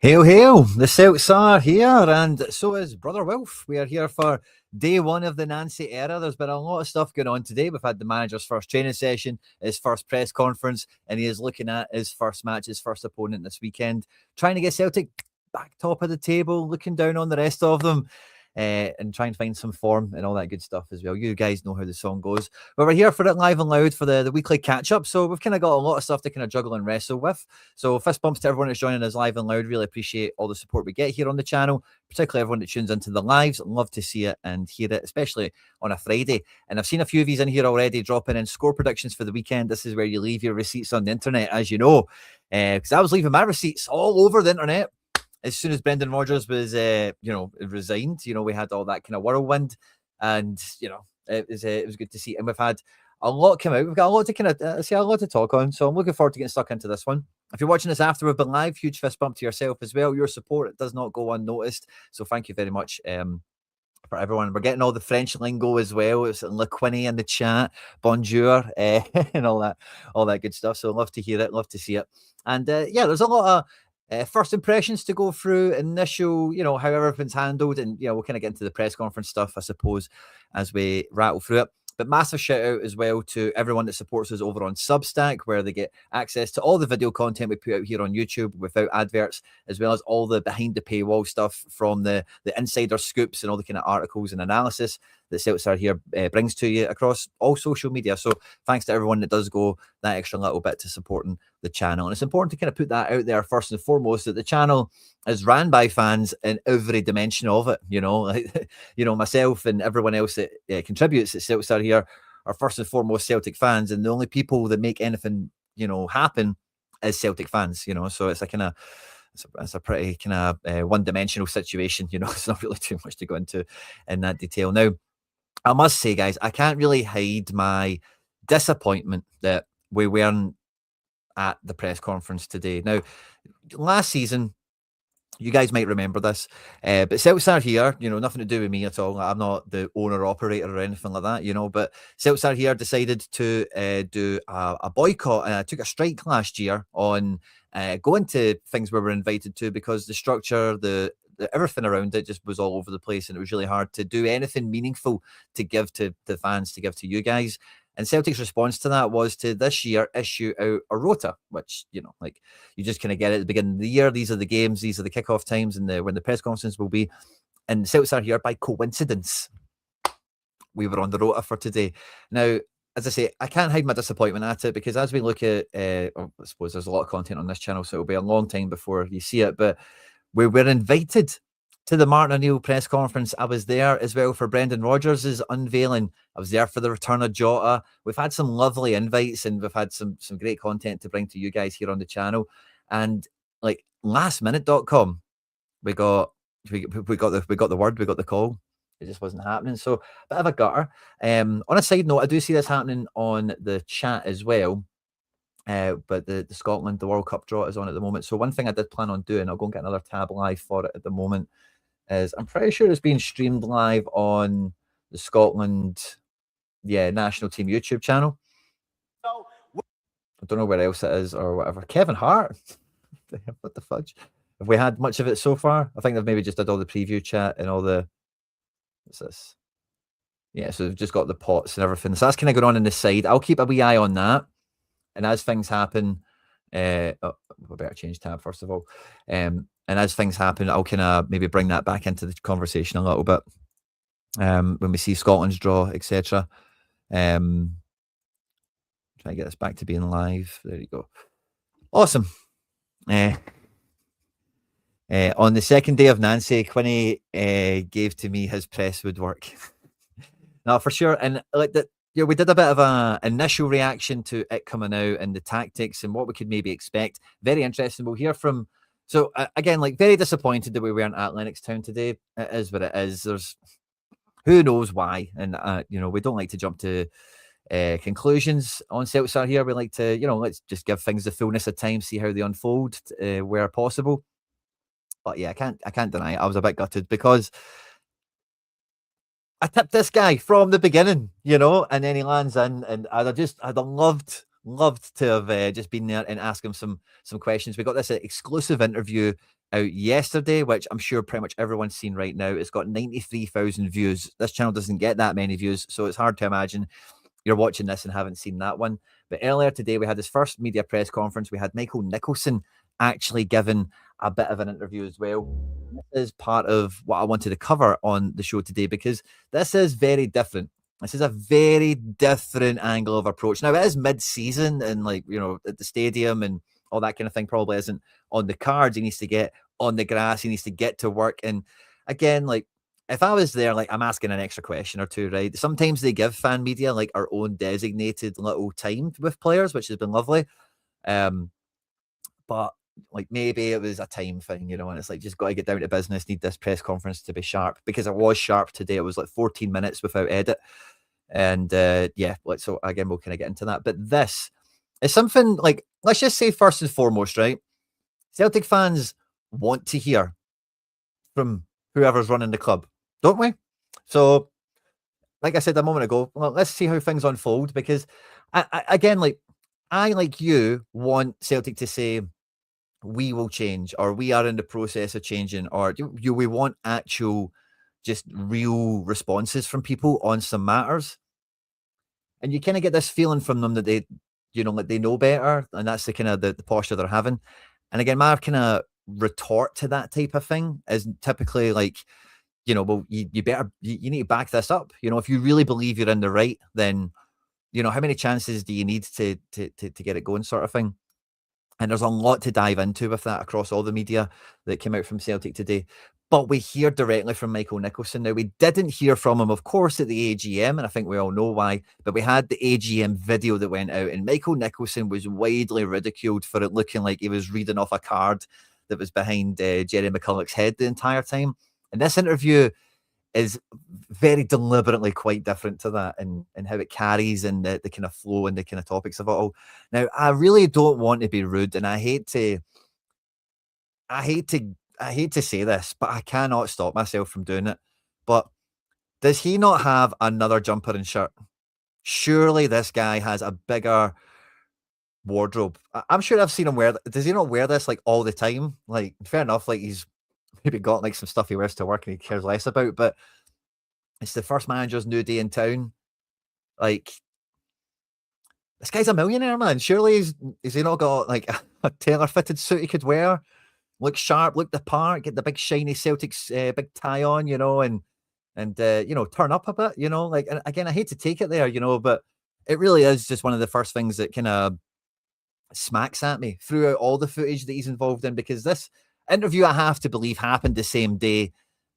Hail, hail! The Celts are here, and so is Brother Wilf. We are here for day one of the Nancy era. There's been a lot of stuff going on today. We've had the manager's first training session, his first press conference, and he is looking at his first match, his first opponent this weekend, trying to get Celtic back top of the table, looking down on the rest of them. And trying to find some form and all that good stuff as well. You guys know how the song goes. But we're here for it live and loud for the weekly catch-up. So we've kind of got a lot of stuff to kind of juggle and wrestle with. So fist bumps to everyone that's joining us live and loud. Really appreciate all the support we get here on the channel, particularly everyone that tunes into the lives. Love to see it and hear it, especially on a Friday. And I've seen a few of these in here already dropping in score predictions for the weekend. This is where you leave your receipts on the internet, as you know. Because I was leaving my receipts all over the internet as soon as Brendan Rodgers was, resigned. We had all that kind of whirlwind, and it was good to see. And we've had a lot come out. We've got a lot to kind of a lot to talk on. So I'm looking forward to getting stuck into this one. If you're watching this after we've been live, huge fist bump to yourself as well. Your support does not go unnoticed. So thank you very much. For everyone, we're getting all the French lingo as well. It's Quinny in the chat, bonjour, and all that good stuff. So love to hear it, love to see it. And there's a lot of first impressions to go through, initial, how everything's handled, and we'll kind of get into the press conference stuff, I suppose, as we rattle through it. But massive shout out as well to everyone that supports us over on Substack, where they get access to all the video content we put out here on YouTube without adverts, as well as all the behind the paywall stuff from the insider scoops and all the kind of articles and analysis that CeltsAreHere brings to you across all social media. So thanks to everyone that does go that extra little bit to supporting the channel. And it's important to kind of put that out there first and foremost, that the channel is ran by fans in every dimension of it. Myself and everyone else that contributes at CeltsAreHere are first and foremost Celtic fans, and the only people that make anything happen is Celtic fans. So it's it's a pretty kind of one-dimensional situation. It's not really too much to go into in that detail. Now, I must say, guys, I can't really hide my disappointment that we weren't at the press conference today. Now, last season, you guys might remember this, but CeltsAreHere, nothing to do with me at all. I'm not the owner operator or anything like that, but CeltsAreHere decided to do a boycott, and I took a strike last year on going to things we were invited to, because the structure, the everything around it just was all over the place, and it was really hard to do anything meaningful to give to the fans, to give to you guys. And Celtic's response to that was to this year issue out a rota, which, you just kind of get it at the beginning of the year. These are the games, these are the kickoff times, and when the press conference will be. And CeltsAreHere, by coincidence, we were on the rota for today. Now, as I say, I can't hide my disappointment at it, because as we look at, I suppose there's a lot of content on this channel, so it'll be a long time before you see it, but we were invited to the Martin O'Neill press conference. I was there as well for Brendan Rodgers' unveiling. I was there for the return of Jota. We've had some lovely invites, and we've had some great content to bring to you guys here on the channel. And lastminute.com, we got the word, we got the call. It just wasn't happening. So a bit of a gutter. On a side note, I do see this happening on the chat as well. But the Scotland, the World Cup draw is on at the moment. So one thing I did plan on doing, I'll go and get another tab live for it at the moment, is I'm pretty sure it's being streamed live on the Scotland, national team YouTube channel. I don't know where else it is or whatever. Kevin Hart. What the fudge? Have we had much of it so far? I think they've maybe just did all the preview chat and all the... What's this? Yeah, so they've just got the pots and everything. So that's kind of going on the side. I'll keep a wee eye on that. And as things happen, we better change tab first of all. And as things happen, I'll kind of maybe bring that back into the conversation a little bit. When we see Scotland's draw, etc. Try to get this back to being live. There you go. Awesome. On the second day of Nancy, Quinny gave to me his press woodwork. Now, for sure. And we did a bit of an initial reaction to it coming out and the tactics and what we could maybe expect. Very interesting. We'll hear from... So, again, very disappointed that we weren't at Lennoxtown today. It is what it is. There's... Who knows why? And, we don't like to jump to conclusions on CeltsAreHere. We like to, let's just give things the fullness of time, see how they unfold where possible. But, yeah, I can't deny it. I was a bit gutted, because I tipped this guy from the beginning, and then he lands in, and I'd have loved loved to have just been there and ask him some questions. We got this exclusive interview out yesterday, which I'm sure pretty much everyone's seen right now. It's got 93,000 views. This channel doesn't get that many views, so it's hard to imagine you're watching this and haven't seen that one. But earlier today, we had his first media press conference. We had Michael Nicholson actually given a bit of an interview as well. This is part of what I wanted to cover on the show today, because this is very different. This is a very different angle of approach. Now, it is mid-season and, like, you know, at the stadium and all that kind of thing probably isn't on the cards. He needs to get on the grass. He needs to get to work. And again, like, if I was there, like, I'm asking an extra question or two, right? Sometimes they give fan media like our own designated little time with players, which has been lovely. But like, maybe it was a time thing, you know, and it's like, just got to get down to business, need this press conference to be sharp, because it was sharp today. It was like 14 minutes without edit. And yeah, so again, we'll kind of get into that. But this is something like, let's just say first and foremost, right? Celtic fans want to hear from whoever's running the club, don't we? So, like I said a moment ago, well, let's see how things unfold, because again, like, I, like you, want Celtic to say, we will change, or we are in the process of changing, or we want actual, just real responses from people on some matters. And you kind of get this feeling from them that they, you know, like, they know better, and that's the kind of the posture they're having. And again, my kind of retort to that type of thing is typically like, you know, well, you better, you need to back this up. You know, if you really believe you're in the right, then, you know, how many chances do you need to get it going, sort of thing. And there's a lot to dive into with that across all the media that came out from Celtic today. But we hear directly from Michael Nicholson. Now, we didn't hear from him, of course, at the AGM, and I think we all know why, but we had the AGM video that went out, and Michael Nicholson was widely ridiculed for it looking like he was reading off a card that was behind Jerry McCulloch's head the entire time. And this interview is very deliberately quite different to that, and how it carries, and the kind of flow and the kind of topics of it all. Now, I really don't want to be rude, and I hate to say this, but I cannot stop myself from doing it. But does he not have another jumper and shirt? Surely this guy has a bigger wardrobe. I'm sure I've seen him wear. Does he not wear this like all the time? Like, fair enough, like, he's maybe got like some stuff he wears to work and he cares less about, but it's the first manager's new day in town. Like, this guy's a millionaire, man. Surely is he not got like a tailor-fitted suit he could wear? Look sharp, look the part, get the big shiny Celtics big tie on, you know, and you know, turn up a bit, you know. Like, and again, I hate to take it there, you know, but it really is just one of the first things that kind of smacks at me throughout all the footage that he's involved in, because this interview, I have to believe, happened the same day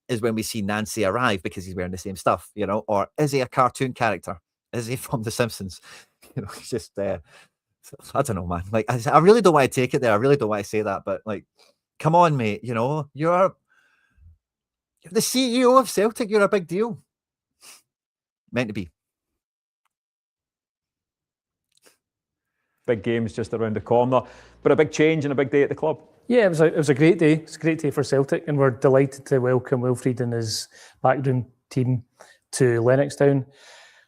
as when we see Nancy arrive, because he's wearing the same stuff, you know. Or is he a cartoon character? Is he from The Simpsons? You know, he's just I don't know, man. Like, I really don't want to take it there. I really don't want to say that, but like, come on, mate. You know, you're the CEO of Celtic. You're a big deal. Meant to be. Big games just around the corner, but a big change and a big day at the club. Yeah, it was a great day. It's a great day for Celtic, and we're delighted to welcome Wilfried and his backroom team to Lennoxtown.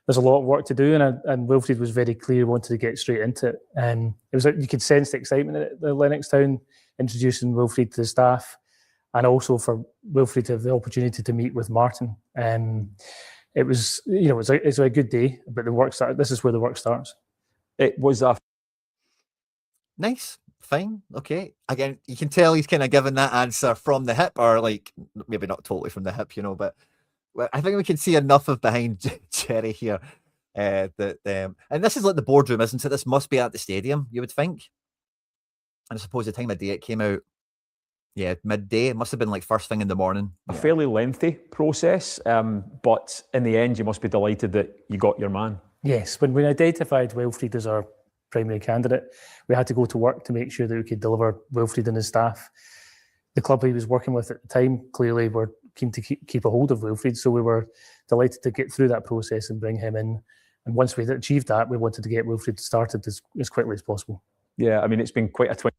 There's a lot of work to do, and Wilfried was very clear he wanted to get straight into it. It was you could sense the excitement at the Lennoxtown, introducing Wilfried to the staff, and also for Wilfried to have the opportunity to meet with Martin. It was, you know, it's a good day, but the work started. This is where the work starts. It was a nice, fine, okay. Again, you can tell he's kind of given that answer from the hip, or like maybe not totally from the hip, you know, but I think we can see enough of behind Jerry here that and this is like the boardroom, isn't it? This must be at the stadium, you would think. And I suppose the time of day it came out, yeah, midday. It must have been like first thing in the morning. A fairly lengthy process, but in the end, you must be delighted that you got your man. Yes, when we identified Wilfried as our primary candidate, we had to go to work to make sure that we could deliver Wilfried and his staff. The club he was working with at the time clearly were keen to keep a hold of Wilfried, so we were delighted to get through that process and bring him in. And once we achieved that, we wanted to get Wilfried started as quickly as possible. Yeah, I mean, it's been quite a twin.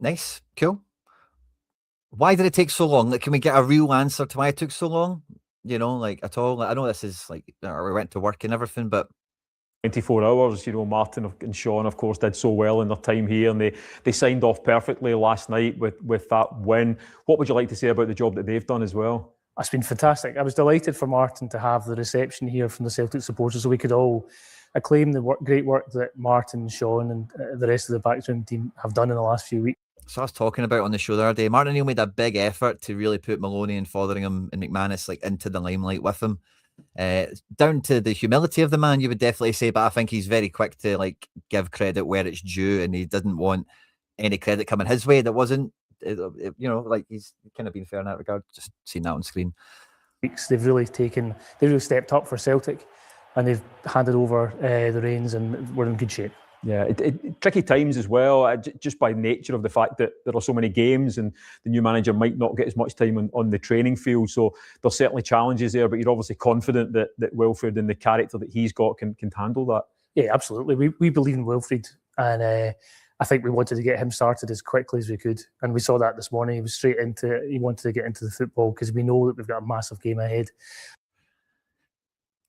Nice, cool. Why did it take so long? Like, can we get a real answer to why it took so long? You know, like, at all? Like, I know this is like, we went to work and everything, but 24 hours, Martin and Sean, of course, did so well in their time here, and they signed off perfectly last night with that win. What would you like to say about the job that they've done as well? It's been fantastic. I was delighted for Martin to have the reception here from the Celtic supporters, so we could all acclaim the great work that Martin, Sean, and the rest of the backroom team have done in the last few weeks. So I was talking about on the show the other day, Martin O'Neill made a big effort to really put Maloney and Fotheringham and McManus into the limelight with him. Down to the humility of the man, you would definitely say, but I think he's very quick to give credit where it's due, and he didn't want any credit coming his way that wasn't, he's kind of been fair in that regard. Just seeing that on screen. They've really stepped up for Celtic, and they've handed over the reins, and we're in good shape. Yeah, tricky times as well, just by nature of the fact that there are so many games and the new manager might not get as much time on the training field. So there's certainly challenges there, but you're obviously confident that Wilfried and the character that he's got can handle that. Yeah, absolutely. We believe in Wilfried, and I think we wanted to get him started as quickly as we could. And we saw that this morning. He was straight into it. He wanted to get into the football because we know that we've got a massive game ahead.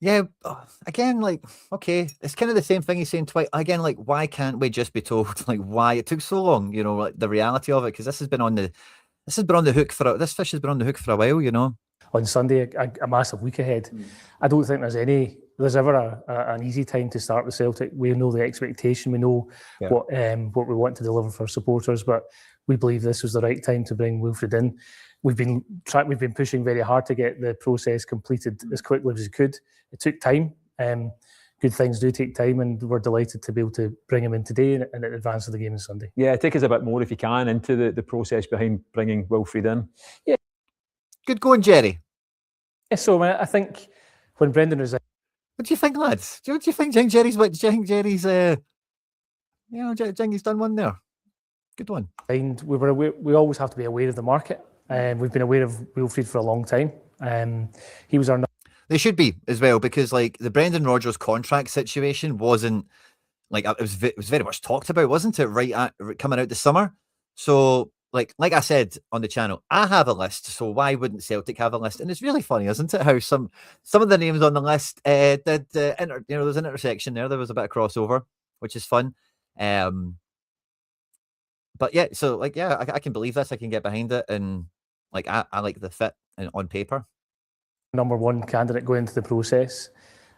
Yeah, again, okay, it's kind of the same thing he's saying twice. Again, why can't we just be told, why it took so long? The reality of it, because this fish has been on the hook for a while. On Sunday, a massive week ahead. I don't think there's ever an easy time to start with Celtic. We know the expectation. We know what we want to deliver for supporters, but we believe this was the right time to bring Wilfried in. We've been pushing very hard to get the process completed as quickly as we could. It took time. Good things do take time, and we're delighted to be able to bring him in today and in advance of the game on Sunday. Yeah, take us a bit more, if you can, into the process behind bringing Wilfried in. Yeah. Good going, Jerry. Yeah, so I think when Brendan resigned... What do you think, lads? Do you think Jerry's... Do you think Jerry's... He's done one there? Good one. And we always have to be aware of the market. We've been aware of Wilfried for a long time. He was our... They should be as well, because the Brendan Rodgers contract situation wasn't it was very much talked about, wasn't it? Right coming out this summer. So like I said on the channel, I have a list. So why wouldn't Celtic have a list? And it's really funny, isn't it? How some of the names on the list did there's an intersection there. There was a bit of crossover, which is fun. But yeah, so I can believe this. I can get behind it, and I like the fit on paper. Number one candidate going into the process.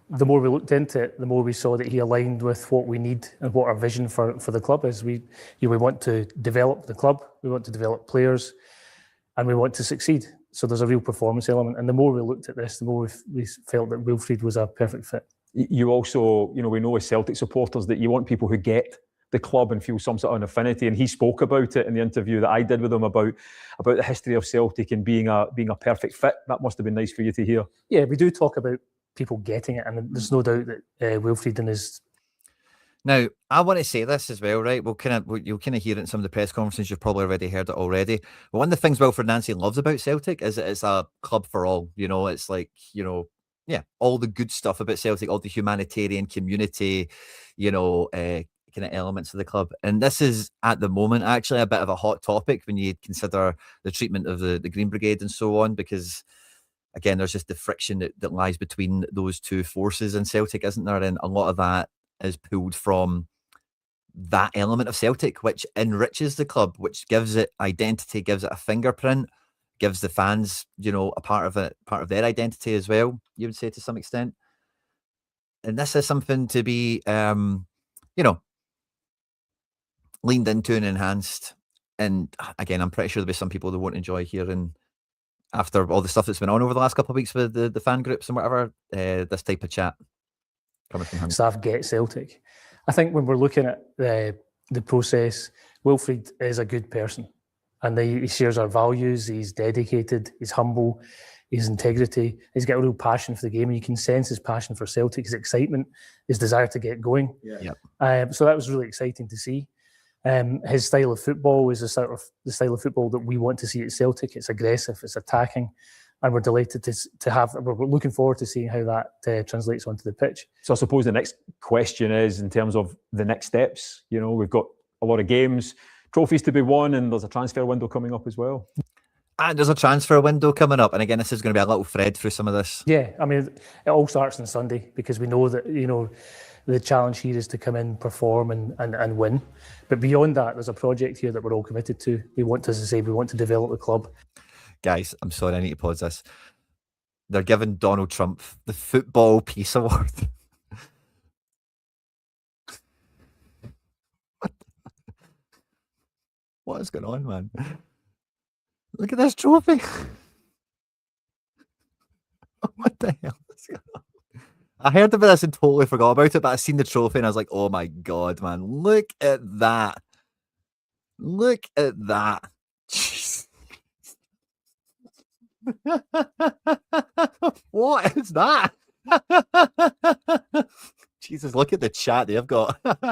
The more we looked into it, the more we saw that he aligned with what we need and what our vision for the club is. We want to develop the club, we want to develop players, and we want to succeed. So there's a real performance element. And the more we looked at this, the more we felt that Wilfried was a perfect fit. You also, we know as Celtic supporters that you want people who get the club and feel some sort of an affinity, and he spoke about it in the interview that I did with him about the history of Celtic and being a perfect fit. That must have been nice for you to hear. Yeah, we do talk about people getting it, and there's no doubt that Wilfried and his... Now, I want to say this as well, right? You'll kind of hear it in some of the press conferences. You've probably already heard it already. But one of the things Wilfried Nancy loves about Celtic is that it's a club for all. It's all the good stuff about Celtic, all the humanitarian community, kind of elements of the club. And this is at the moment actually a bit of a hot topic when you consider the treatment of the Green Brigade and so on, because again there's just the friction that lies between those two forces in Celtic, isn't there? And a lot of that is pulled from that element of Celtic, which enriches the club, which gives it identity, gives it a fingerprint, gives the fans a part of their identity as well, you would say, to some extent. And this is something to be leaned into and enhanced. And again, I'm pretty sure there'll be some people that won't enjoy hearing, after all the stuff that's been on over the last couple of weeks with the fan groups and whatever, this type of chat coming from him. Staff get Celtic. I think when we're looking at the process, Wilfried is a good person, and he shares our values. He's dedicated, he's humble, his integrity. He's got a real passion for the game, and you can sense his passion for Celtic, his excitement, his desire to get going. Yeah. So that was really exciting to see. His style of football is the style of football that we want to see at Celtic. It's aggressive, it's attacking, and we're delighted to have. We're looking forward to seeing how that translates onto the pitch. So I suppose the next question is in terms of the next steps. We've got a lot of games, trophies to be won, and there's a transfer window coming up as well. And there's a transfer window coming up, and again, this is going to be a little thread through some of this. Yeah, I mean, it all starts on Sunday, because we know that The challenge here is to come in, perform and win. But beyond that, there's a project here that we're all committed to. We want, as I say, we want to develop the club. Guys, I'm sorry, I need to pause this. They're giving Donald Trump the Football Peace Award. What is going on, man? Look at this trophy. What the hell is going on? I heard about this and totally forgot about it, but I seen the trophy and I was like, oh my God, man. Look at that. Look at that. Jeez. What is that? Jesus, look at the chat they've got. That's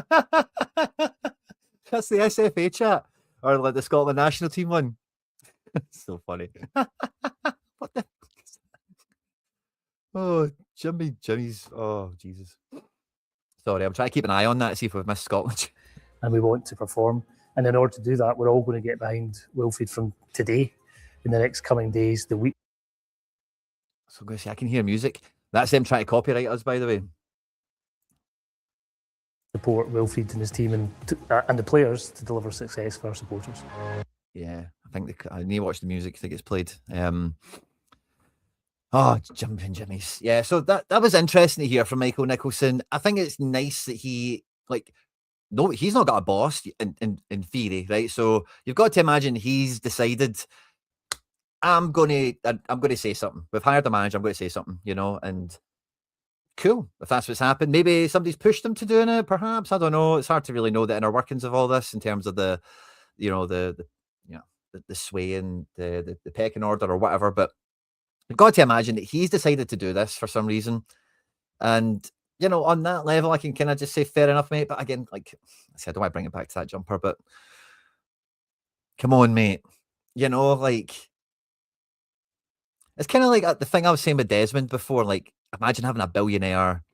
the SFA chat. Or like the Scotland national team one. So funny. What the fuck is that? Oh, Jimmy's. Oh, Jesus. Sorry, I'm trying to keep an eye on that to see if we've missed Scotland. And we want to perform. And in order to do that, we're all going to get behind Wilfried from today, in the next coming days, the week. So I'm going to say, I can hear music. That's them trying to copyright us, by the way. Support Wilfried and his team and the players to deliver success for our supporters. Yeah, I think I need to watch the music. I think it's played. Jumping Jimmy's. Yeah, so that was interesting to hear from Michael Nicholson. I think it's nice that he no, he's not got a boss in theory, right? So you've got to imagine he's decided, I'm going to say something. We've hired a manager. I'm going to say something, and cool. If that's what's happened, maybe somebody's pushed him to doing it. Perhaps, I don't know. It's hard to really know the inner workings of all this in terms of the sway and the pecking order or whatever. But you've got to imagine that he's decided to do this for some reason, and on that level, I can kind of just say fair enough, mate. But again, like I said, I don't want to bring it back to that jumper, but come on, mate. It's kind of like the thing I was saying with Desmond before. Like, imagine having a billionaire,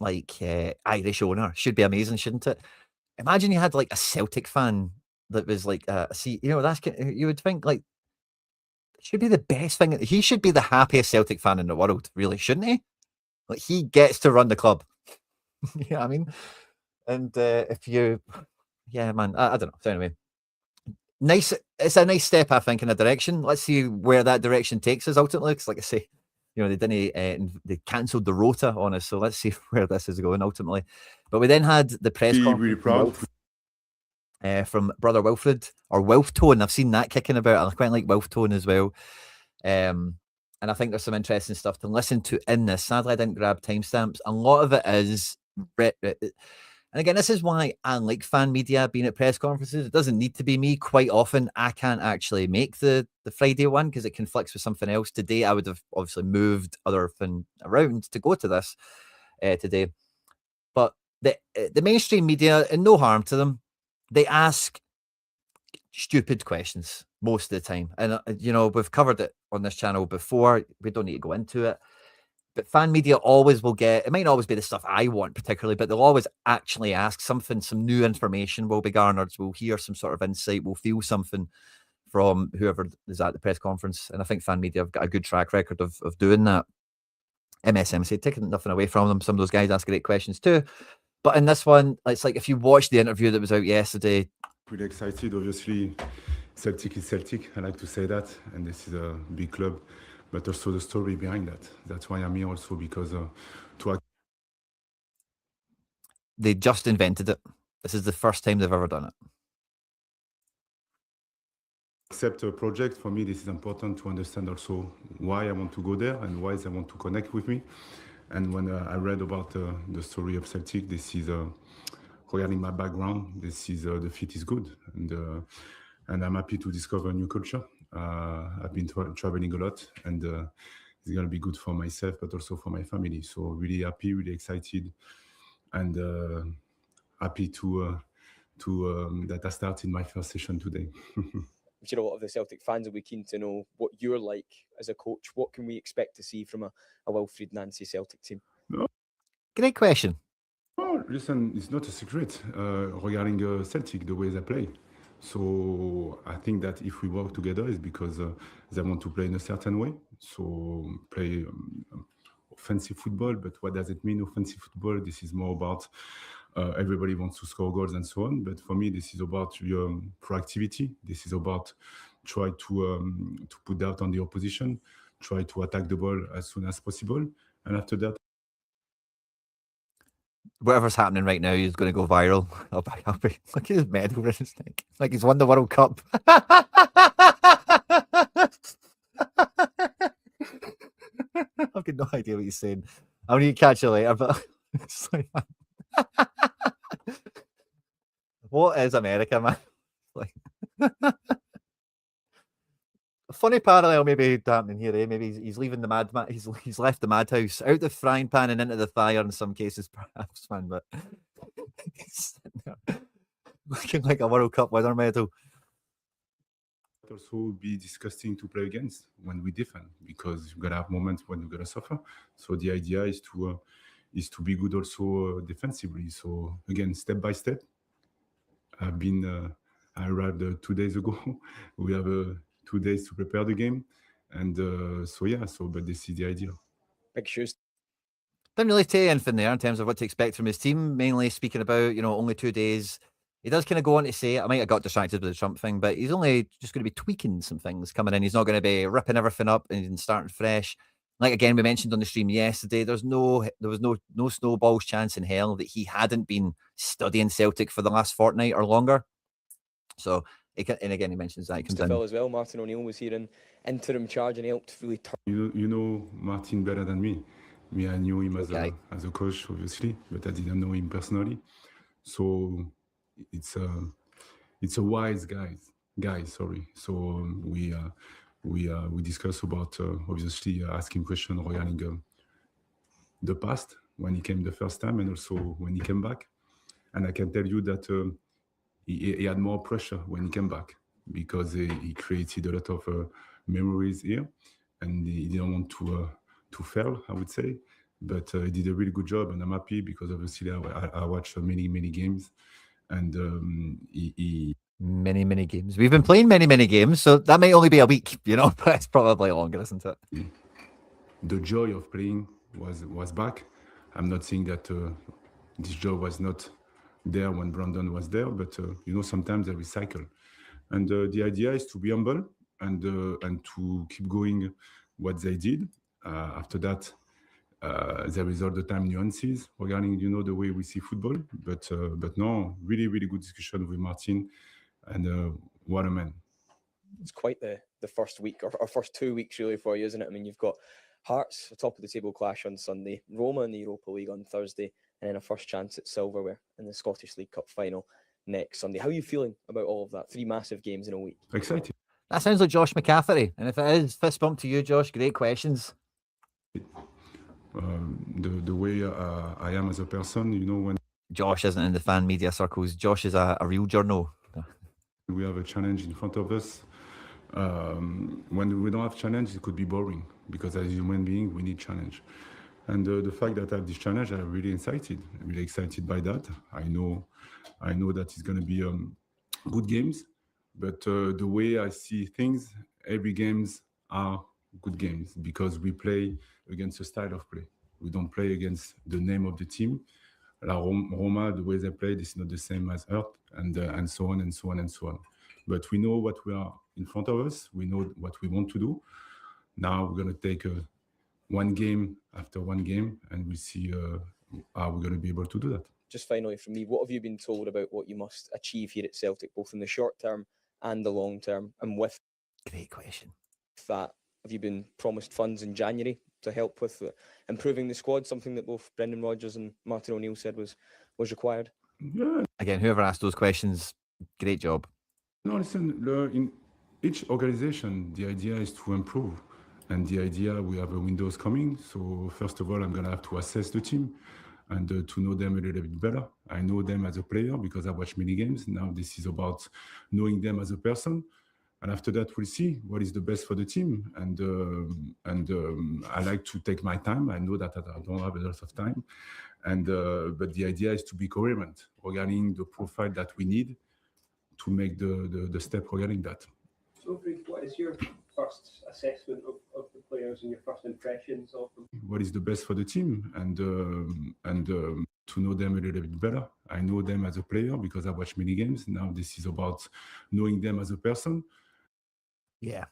Irish owner. Should be amazing, shouldn't it? Imagine you had like a Celtic fan that was like, you would think like it should be the best thing. He should be the happiest Celtic fan in the world, really, shouldn't he? Like, he gets to run the club. You know what I mean? And man, I don't know. So anyway, nice. It's a nice step, I think, in a direction. Let's see where that direction takes us ultimately. Because, like I say, they didn't. They cancelled the rota on us, so let's see where this is going ultimately. But we then had the press conference. Really proud. From brother Wilfried or Wilf Tone. I've seen that kicking about. I quite like Wilf Tone as well. And I think there's some interesting stuff to listen to in this. Sadly, I didn't grab timestamps. A lot of it is, and again, this is why I like fan media being at press conferences. It doesn't need to be me. Quite often, I can't actually make the Friday one because it conflicts with something else. Today, I would have obviously moved other thing around to go to this today. But the mainstream media, and no harm to them, they ask stupid questions most of the time. And, we've covered it on this channel before. We don't need to go into it. But fan media always will get, it might not always be the stuff I want particularly, but they'll always actually ask something, some new information will be garnered. We'll hear some sort of insight. We'll feel something from whoever is at the press conference. And I think fan media have got a good track record of doing that. MSMC, taking nothing away from them. Some of those guys ask great questions too. But in this one, it's like if you watch the interview that was out yesterday. Really excited, obviously. Celtic is Celtic, I like to say that, and this is a big club, but also the story behind that. That's why I'm here also, because they just invented it. This is the first time they've ever done it. Accept a project, for me, this is important to understand also why I want to go there and why they want to connect with me. And when I read about the story of Celtic, this is regarding my background, this is the fit is good, and I'm happy to discover a new culture. I've been traveling a lot, and it's going to be good for myself, but also for my family. So really happy, really excited, and happy to that I started my first session today. I'm sure a lot of the Celtic fans will be keen to know what you're like as a coach. What can we expect to see from a Wilfried Nancy Celtic team? Great question. Oh, listen, it's not a secret regarding Celtic, the way they play. So I think that if we work together, it's because they want to play in a certain way. So play offensive football, but what does it mean, offensive football? This is more about everybody wants to score goals and so on. But for me, this is about your proactivity. This is about try to put doubt on the opposition, try to attack the ball as soon as possible. And after that, whatever's happening right now is going to go viral. I'll be look at his medal, like he's won the World Cup. I've got no idea what he's saying. I need to catch you later, but it's like, what is America, man? Like, a funny parallel maybe happening here, eh? Maybe he's leaving the he's left the madhouse, out the frying pan and into the fire in some cases, perhaps, man. But he's looking like a World Cup winner medal. Also be disgusting to play against when we defend, because you're gonna have moments when you're gonna suffer. So the idea is to be good also defensively. So again, step by step. I arrived 2 days ago. We have 2 days to prepare the game, and but this is the idea. Big shoes. Didn't really tell you anything there in terms of what to expect from his team. Mainly speaking about, only 2 days. He does kind of go on to say, I might have got distracted with the Trump thing, but he's only just going to be tweaking some things coming in. He's not going to be ripping everything up and starting fresh. Like, again, we mentioned on the stream yesterday, there was no snowball's chance in hell that he hadn't been studying Celtic for the last fortnight or longer. So, and again, he mentions that he comes in. As well, Martin O'Neill was here in interim charge and he helped really turn. You know Martin better than me. I knew him as a coach, obviously, but I didn't know him personally. So it's a wise guy. Sorry. So we discuss about obviously asking questions regarding the past, when he came the first time and also when he came back. And I can tell you that he had more pressure when he came back, because he created a lot of memories here, and he didn't want to fail, I would say. But he did a really good job, and I'm happy because obviously I watched many games, and many games. We've been playing many games, so that might only be a week, but it's probably longer, isn't it? The joy of playing was back. I'm not saying that this joy was not there when Brendan was there, but sometimes they recycle. And the idea is to be humble and to keep going what they did. After that, there is all the time nuances regarding the way we see football. But no, really good discussion with Martin, and what a man. It's quite the first week or first 2 weeks really for you, isn't it? I mean, you've got Hearts, a top of the table clash on Sunday, Roma in the Europa League on Thursday, and then a first chance at silverware in the Scottish League Cup final next Sunday. How are you feeling about all of that? 3 massive games in a week. Excited. That sounds like Josh McCafferty. And if it is, fist bump to you, Josh. Great questions. The way I am as a person, when Josh isn't in the fan media circles. Josh is a real journal. We have a challenge in front of us. When we don't have challenge, it could be boring, because as human beings, we need challenge. And the fact that I have this challenge, I'm really excited by that. I know that it's going to be good games, but the way I see things, every games are good games, because we play against a style of play. We don't play against the name of the team. Roma, the way they play, this is not the same as Earth, and so on and so on and so on. But we know what we are in front of us. We know what we want to do. Now we're going to take one game after one game, and we see how we're going to be able to do that. Just finally from me, what have you been told about what you must achieve here at Celtic, both in the short term and the long term? And with great question. That, have you been promised funds in January to help with improving the squad, something that both Brendan Rodgers and Martin O'Neill said was required? Yeah. Again, whoever asked those questions, great job. No, listen, in each organization, the idea is to improve. And the idea, we have a windows coming. So first of all, I'm going to have to assess the team and to know them a little bit better. I know them as a player because I watch many games. Now this is about knowing them as a person. And after that, we'll see what is the best for the team. And I like to take my time. I know that I don't have a lot of time. But the idea is to be coherent regarding the profile that we need to make the step regarding that. So, what is your first assessment of the players and your first impressions of them? What is the best for the team, and to know them a little bit better. I know them as a player because I watch many games. Now this is about knowing them as a person. Yeah.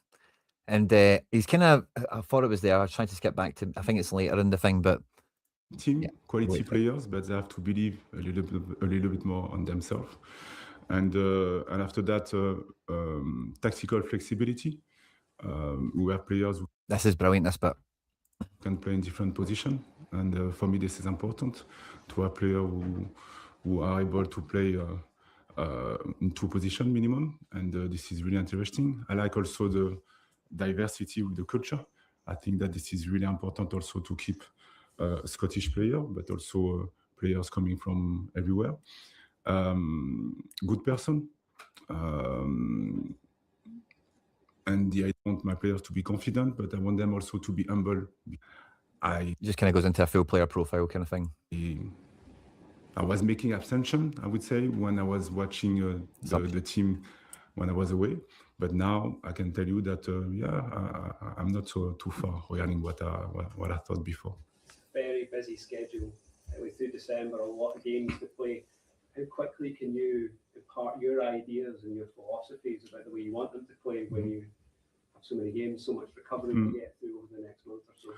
And he's kind of, I thought it was there. I was trying to skip back to, I think it's later in the thing, but Team, yeah, quality wait. players, but they have to believe a little bit more on themselves. And after that, tactical flexibility. We have players who This is brilliant, this bit. can play in different positions, and for me this is important to have players who are able to play in 2 positions minimum, and this is really interesting. I like also the diversity with the culture. I think that this is really important also to keep Scottish players, but also players coming from everywhere. Good person. And I want my players to be confident, but I want them also to be humble. Just kind of goes into a full player profile kind of thing. I was making abstention, I would say, when I was watching the team when I was away. But now I can tell you that, I'm not so too far regarding what I thought before. Very busy schedule through December, a lot of games to play. How quickly can you impart your ideas and your philosophies about the way you want them to play when you have so many games, so much recovery to get through over the next month or so?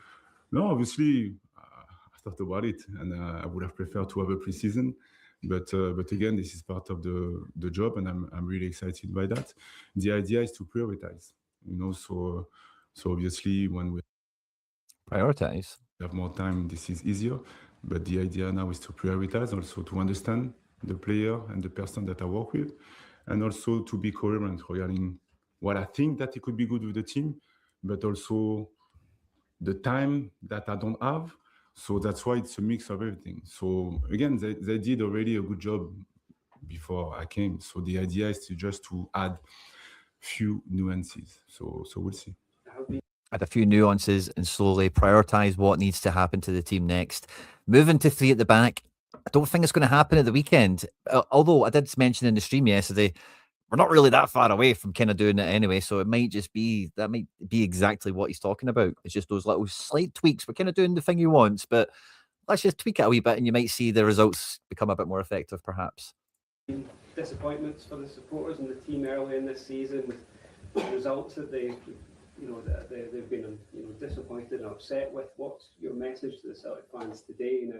No, obviously, I thought about it, and I would have preferred to have a pre-season. But again, this is part of the job, and I'm really excited by that. The idea is to prioritize, so obviously when we Prioritize. have more time, this is easier. But the idea now is to prioritize, also to understand the player and the person that I work with, and also to be coherent regarding what I think that it could be good with the team, but also the time that I don't have. So that's why it's a mix of everything. So again, they did already a good job before I came. So the idea is to add few nuances. So we'll see. Add a few nuances and slowly prioritise what needs to happen to the team next. Moving to 3 at the back. I don't think it's going to happen at the weekend. Although I did mention in the stream yesterday, we're not really that far away from kind of doing it anyway. So it might just be, that might be exactly what he's talking about. It's just those little slight tweaks. We're kind of doing the thing he wants, but let's just tweak it a wee bit and you might see the results become a bit more effective perhaps. Disappointments for the supporters and the team early in this season with the results that they've been disappointed and upset with. What's your message to the Celtic fans today?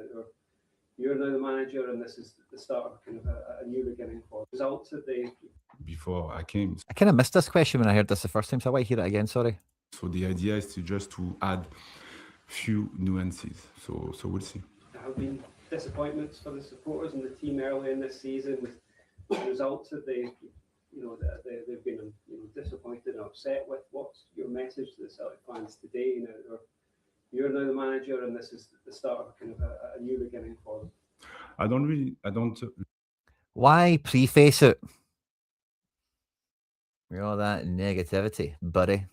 You're now the manager, and this is the start of kind of a new beginning for results that they. Before I came, I kind of missed this question when I heard this the first time, so I want to hear it again. Sorry. So the idea is to add few nuances. So we'll see. There have been disappointments for the supporters and the team early in this season with the results that they've been disappointed and upset with. What's your message to the Celtic fans today? You're now the manager, and this is the start of kind of a new beginning for them. I don't. Why preface it? All that negativity, buddy.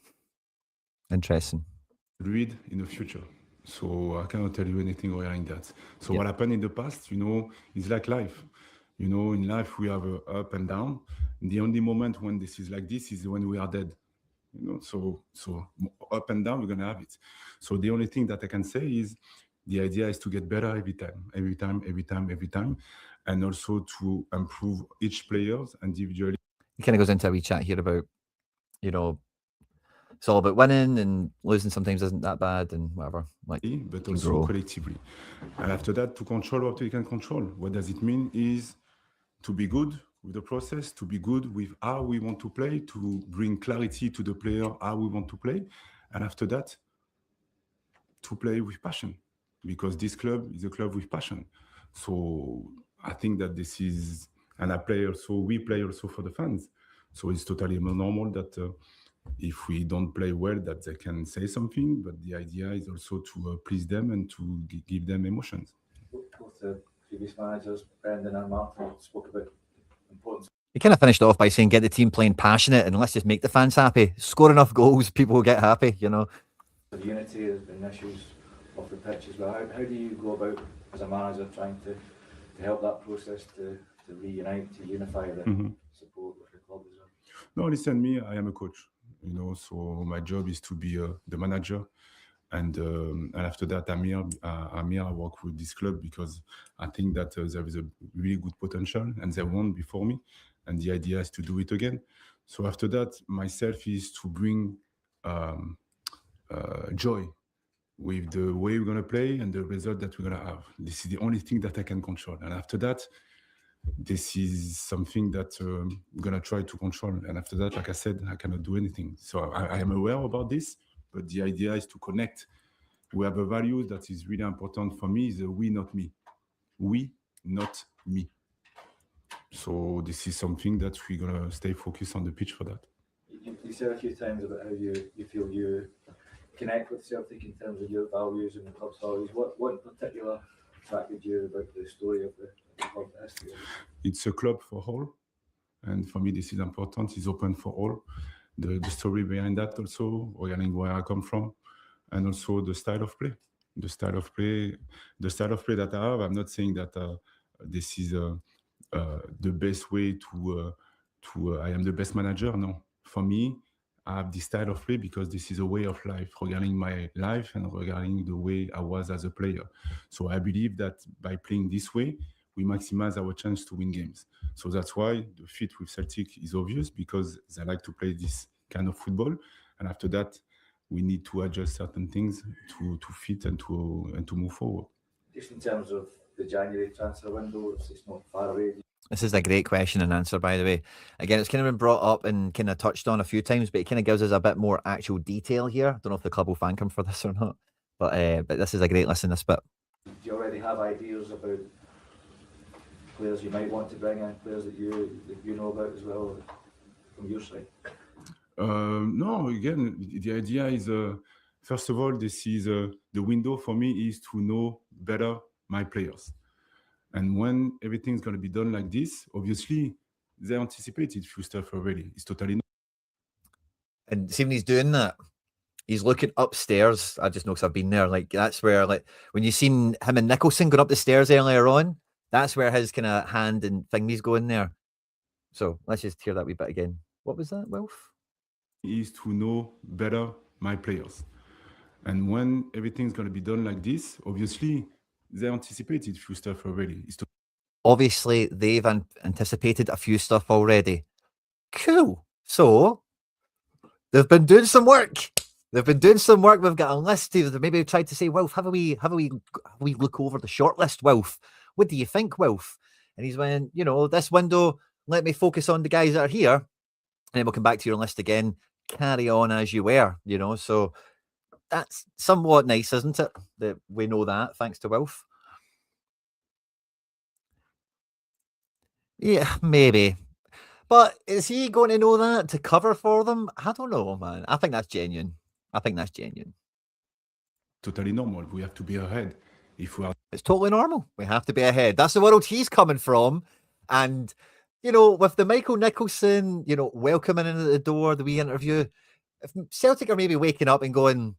Interesting. Read in the future. So I cannot tell you anything regarding that. So what happened in the past, is like life. In life we have a up and down. And the only moment when this is like this is when we are dead. So up and down, we're going to have it. So the only thing that I can say is the idea is to get better every time, and also to improve each player individually. He kind of goes into a wee chat here about, it's all about winning, and losing sometimes isn't that bad and whatever. But also collectively. And after that, to control what we can control. What does it mean is to be good with the process, to be good with how we want to play, to bring clarity to the player how we want to play, and after that, to play with passion, because this club is a club with passion. So I think that this is, and we play also for the fans. So it's totally normal that if we don't play well, that they can say something, but the idea is also to please them and to give them emotions. Both the previous managers, Brendan and Martin, spoke about importance. He kind of finished it off by saying, get the team playing passionate and let's just make the fans happy. Score enough goals, people will get happy, The unity has been issues off the pitch as well. How do you go about, as a manager, trying to help that process to reunite, to unify the support with the club as well? No, listen, I am a coach. you know. So my job is to be the manager, and after that, Amir, I work with this club because I think that there is a really good potential, and they won before me, and the idea is to do it again. So after that, myself is to bring joy with the way we're gonna play and the result that we're gonna have. This is the only thing that I can control, and after that, this is something that we're gonna try to control. And after that, like I said, I cannot do anything. So I am aware about this, but the idea is to connect. We have a value that is really important for me, is a we, not me. We, not me. So this is something that we're gonna stay focused on the pitch for that. You said a few times about how you feel you connect with Celtic in terms of your values and the club's values. What in particular attracted you about the story of the club history? It's a club for all, and for me this is important. It's open for all. The story behind that also, regarding where I come from, and also the style of play. The style of play that I have. I'm not saying that this is the best way to I am the best manager. No, for me, I have this style of play because this is a way of life regarding my life and regarding the way I was as a player. So I believe that by playing this way, we maximize our chance to win games. So that's why the fit with Celtic is obvious, because they like to play this kind of football. And after that, we need to adjust certain things to fit and to move forward. Just in terms of the January transfer window, it's not far away. This is a great question and answer, by the way. Again, it's kind of been brought up and kind of touched on a few times, but it kind of gives us a bit more actual detail here. I don't know if the club will thank him for this or not, but this is a great listen, this bit. Do you already have ideas about players you might want to bring in, players that you know about as well from your side? No, again, the idea is, first of all, this is the window for me is to know better my players. And when everything's going to be done like this, obviously, they anticipated few stuff already. It's totally normal. And see when he's doing that, he's looking upstairs. I just know because I've been there. Like, that's where, like, when you seen him and Nicholson going up the stairs earlier on, that's where his kind of hand and thingy's going there. So let's just hear that wee bit again. What was that, Wilf? Is to know better my players. And when everything's going to be done like this, obviously, they anticipated few stuff already. Obviously, they've anticipated a few stuff already. Cool. So they've been doing some work. We've got a list. Maybe tried to say, Wilf, have we look over the short list, Wilf? What do you think, Wilf? And he's went, this window, let me focus on the guys that are here, and then we'll come back to your list again. Carry on as you were, So that's somewhat nice, isn't it? That we know that, thanks to Wilf. Yeah, maybe. But is he going to know that to cover for them? I don't know, man. I think that's genuine. Totally normal. We have to be ahead. It's totally normal. We have to be ahead. That's the world he's coming from. And, with the Michael Nicholson, welcoming into the door, the wee interview, if Celtic are maybe waking up and going,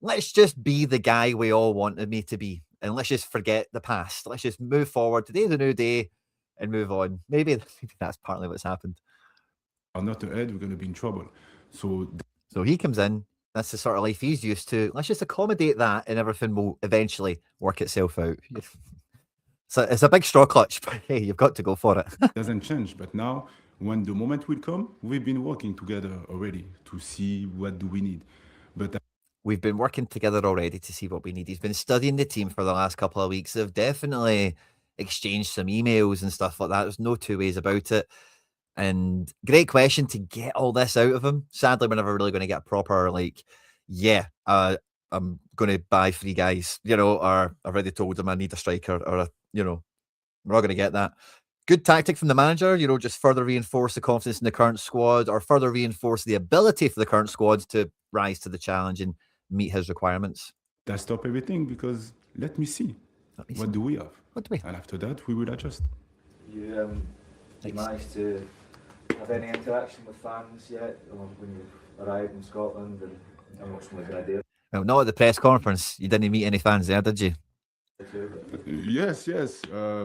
let's just be the guy we all wanted me to be, and let's just forget the past. Let's just move forward. Today's a new day and move on. Maybe that's partly what's happened. Are not ahead, we're going to be in trouble. So he comes in. That's the sort of life he's used to. Let's just accommodate that, and everything will eventually work itself out. So it's a big straw clutch, but hey, you've got to go for it. Doesn't change. But now, when the moment will come, we've been working together already to see what do we need. But we've been working together already to see what we need. He's been studying the team for the last couple of weeks. They've definitely exchanged some emails and stuff like that. There's no two ways about it. And great question to get all this out of him. Sadly, we're never really going to get a proper, I'm going to buy 3 guys, or I've already told him I need a striker, or, we're not going to get that. Good tactic from the manager, just further reinforce the confidence in the current squad, or further reinforce the ability for the current squads to rise to the challenge and meet his requirements. That stop everything, because let me see. What do we have? And after that, we will adjust. You managed to have any interaction with fans yet when you arrived in Scotland? And what's my idea? Well, not at the press conference. You didn't meet any fans there, did you? Yes.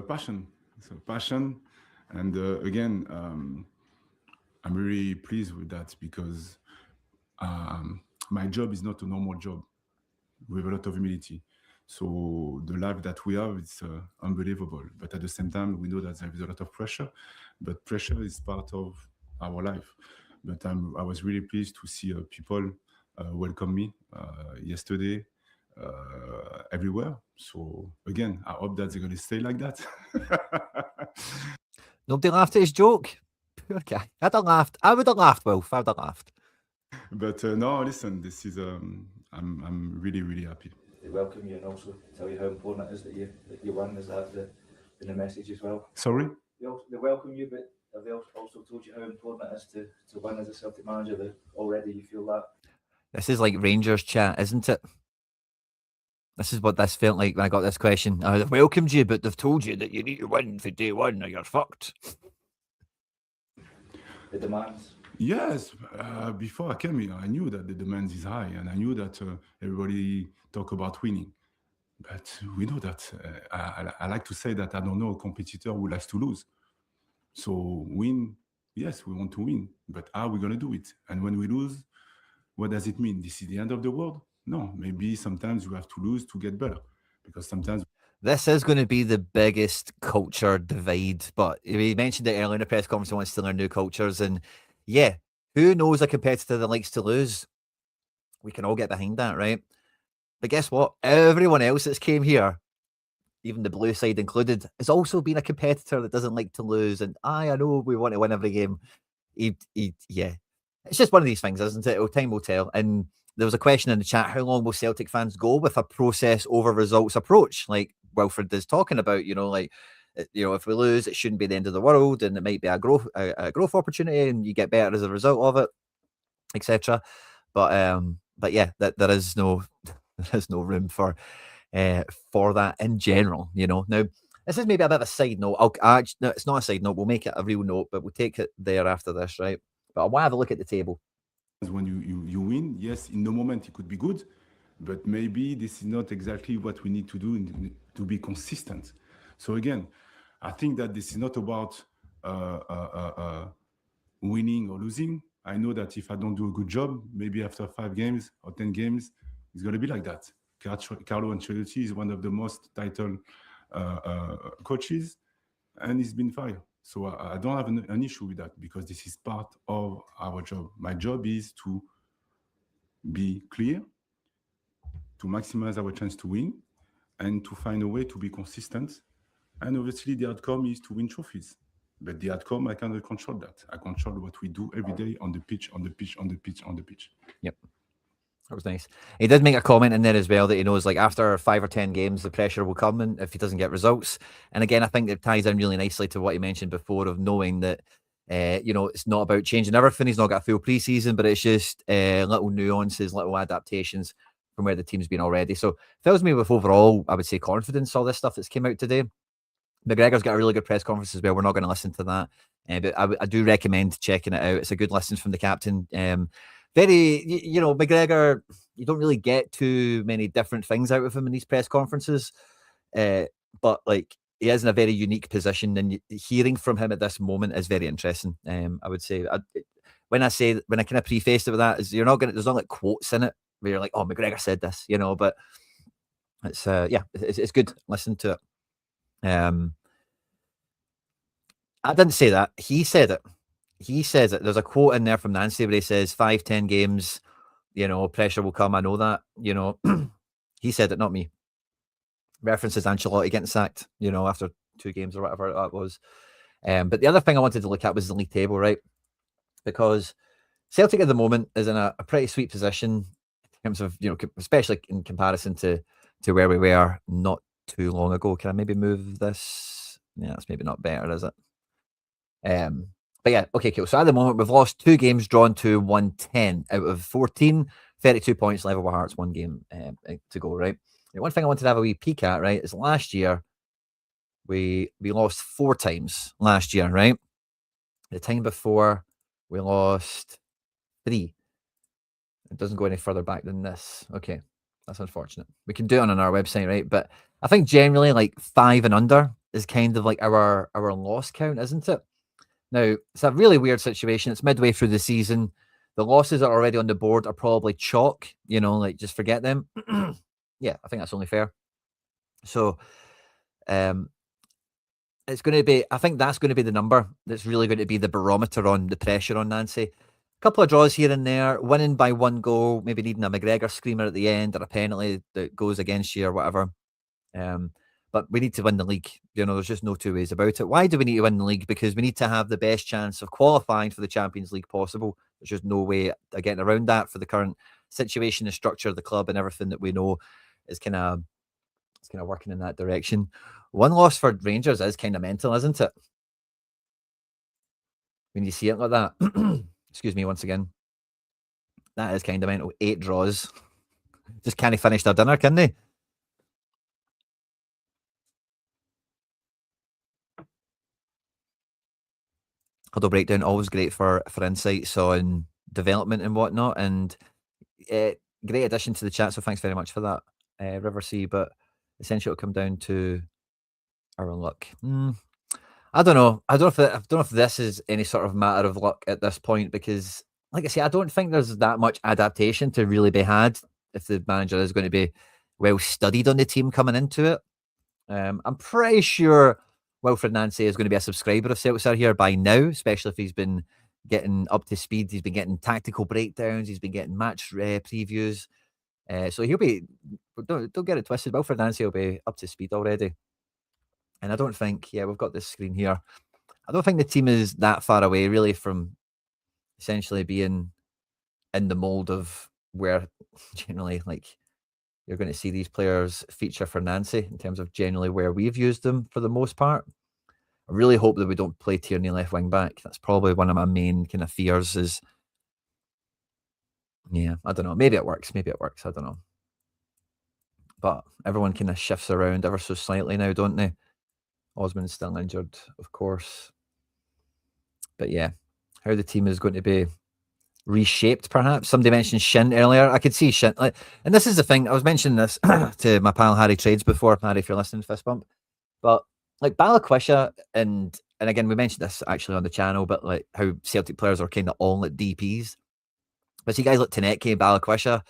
Passion. So passion. And again, I'm really pleased with that, because my job is not a normal job with a lot of humility. So the life that we have is unbelievable. But at the same time, we know that there is a lot of pressure, but pressure is part of our life. But I was really pleased to see people welcome me yesterday everywhere. So again, I hope that they're going to stay like that. Nobody laughed at his joke. Poor guy. I'd have laughed. I would have laughed, Wilf. I would have laughed. But no, listen, this is I'm really, really happy. They welcome you and also tell you how important it is that you win. Is that the message as well? Sorry? They welcome you, but have they also told you how important it is to win as a Celtic manager? That already you feel that? This is like Rangers chat, isn't it? This is what this felt like when I got this question. They've welcomed you, but they've told you that you need to win for day one or you're fucked. The demands. Yes, before I came here, I knew that the demand is high, and I knew that everybody talk about winning. But we know that I like to say that I don't know a competitor who likes to lose. So win, yes, we want to win, but how are we going to do it? And when we lose, what does it mean? This is the end of the world? No, maybe sometimes you have to lose to get better, because sometimes. This is going to be the biggest culture divide, but we mentioned it earlier in the press conference. He wants to learn new cultures, and yeah, who knows a competitor that likes to lose? We can all get behind that, right? But guess what? Everyone else that's came here, even the blue side included, has also been a competitor that doesn't like to lose. And I know we want to win every game. Yeah, it's just one of these things, isn't it? Time will tell. And there was a question in the chat: how long will Celtic fans go with a process over results approach, like Wilfried is talking about? If we lose, it shouldn't be the end of the world, and it might be a growth opportunity, and you get better as a result of it, etc. But yeah, there is no room for that in general. Now this is maybe a bit of a side note. No, it's not a side note. We'll make it a real note, but we'll take it there after this, right? But I want to have a look at the table. When you win, yes, in the moment it could be good, but maybe this is not exactly what we need to do to be consistent. So again, I think that this is not about winning or losing. I know that if I don't do a good job, maybe after 5 games or 10 games, it's going to be like that. Carlo Ancelotti is one of the most titled coaches, and he's been fired. So I don't have an issue with that, because this is part of our job. My job is to be clear, to maximize our chance to win, and to find a way to be consistent. And obviously the outcome is to win trophies. But the outcome, I cannot control that. I control what we do every day on the pitch. Yep. That was nice. He did make a comment in there as well that he knows, like, after 5 or 10 games, the pressure will come in if he doesn't get results. And again, I think it ties in really nicely to what he mentioned before of knowing that, it's not about changing everything. He's not got a full preseason, but it's just little nuances, little adaptations from where the team's been already. So fills me with overall, I would say, confidence, all this stuff that's came out today. McGregor's got a really good press conference as well. We're not going to listen to that, but I do recommend checking it out. It's a good listen from the captain. McGregor, you don't really get too many different things out of him in these press conferences, but like, he is in a very unique position, and hearing from him at this moment is very interesting. I would say, when I kind of prefaced it with that, is there's not like quotes in it where you're like, oh, McGregor said this, but it's it's good. Listen to it. I didn't say that. He said it. He says it. There's a quote in there from Nancy where he says 5-10 games, pressure will come. I know that, he said it, not me. References Ancelotti getting sacked, after 2 games or whatever that was. But the other thing I wanted to look at was the league table, right? Because Celtic at the moment is in a pretty sweet position in terms of, especially in comparison to where we were not too long ago. Can I maybe move this? Yeah, that's maybe not better, is it? But yeah, okay, cool. So at the moment, we've lost 2 games, drawn to 110 out of 14, 32 points, level with Hearts, 1 game to go, right? The one thing I wanted to have a wee peek at, right, is last year, we lost 4 times last year, right? The time before, we lost 3. It doesn't go any further back than this. Okay, that's unfortunate. We can do it on our website, right? But I think generally, like, 5 and under is kind of like our loss count, isn't it? Now, it's a really weird situation. It's midway through the season. the losses that are already on the board are probably chalk, you know, like just forget them. Yeah, I think that's only fair. So it's going to be, I think that's going to be the number that's really going to be the barometer on the pressure on Nancy. A couple of draws here and there, winning by 1 goal, maybe needing a McGregor screamer at the end or a penalty that goes against you or whatever. But we need to win the league. You know, there's just no two ways about it. Why do we need to win the league? Because we need to have the best chance of qualifying for the Champions League possible. There's just no way of getting around that for the current situation and structure of the club, and everything that we know is kind of working in that direction. 1 loss for Rangers is kind of mental, isn't it? When you see it like that. Excuse me once again. That is kind of mental. 8 draws. Just can't finish their dinner, can they? Huddle Breakdown, always great for insights on development and whatnot. And great addition to the chat, so thanks very much for that, River C. But essentially it'll come down to our own luck. I don't know. I don't know if this is any sort of matter of luck at this point, because, like I say, I don't think there's that much adaptation to really be had if the manager is going to be well studied on the team coming into it. I'm pretty sure Wilfried Nancy is going to be a subscriber of CeltsAreHere by now, especially if he's been getting up to speed. He's been getting tactical breakdowns. He's been getting match previews. So he'll be, don't get it twisted, Wilfried Nancy will be up to speed already. And I don't think, we've got this screen here. I don't think the team is that far away, really, from essentially being in the mould of where generally, like, you're going to see these players feature for Nancy in terms of generally where we've used them for the most part. I really hope that we don't play Tierney left wing back. That's probably one of my main kind of fears is, I don't know. Maybe it works. I don't know. But everyone kind of shifts around ever so slightly now, don't they? Osman's still injured, of course. But how the team is going to be reshaped, perhaps. Somebody mentioned Shin earlier. I could see Shin. And this is the thing. I was mentioning this to my pal Harry Trades before. Harry, if you're listening, fist bump. But like Balikwisha, and again, we mentioned this actually on the channel, but like how Celtic players are kind of all at DPs. But see guys like Taneke, Balikwisha,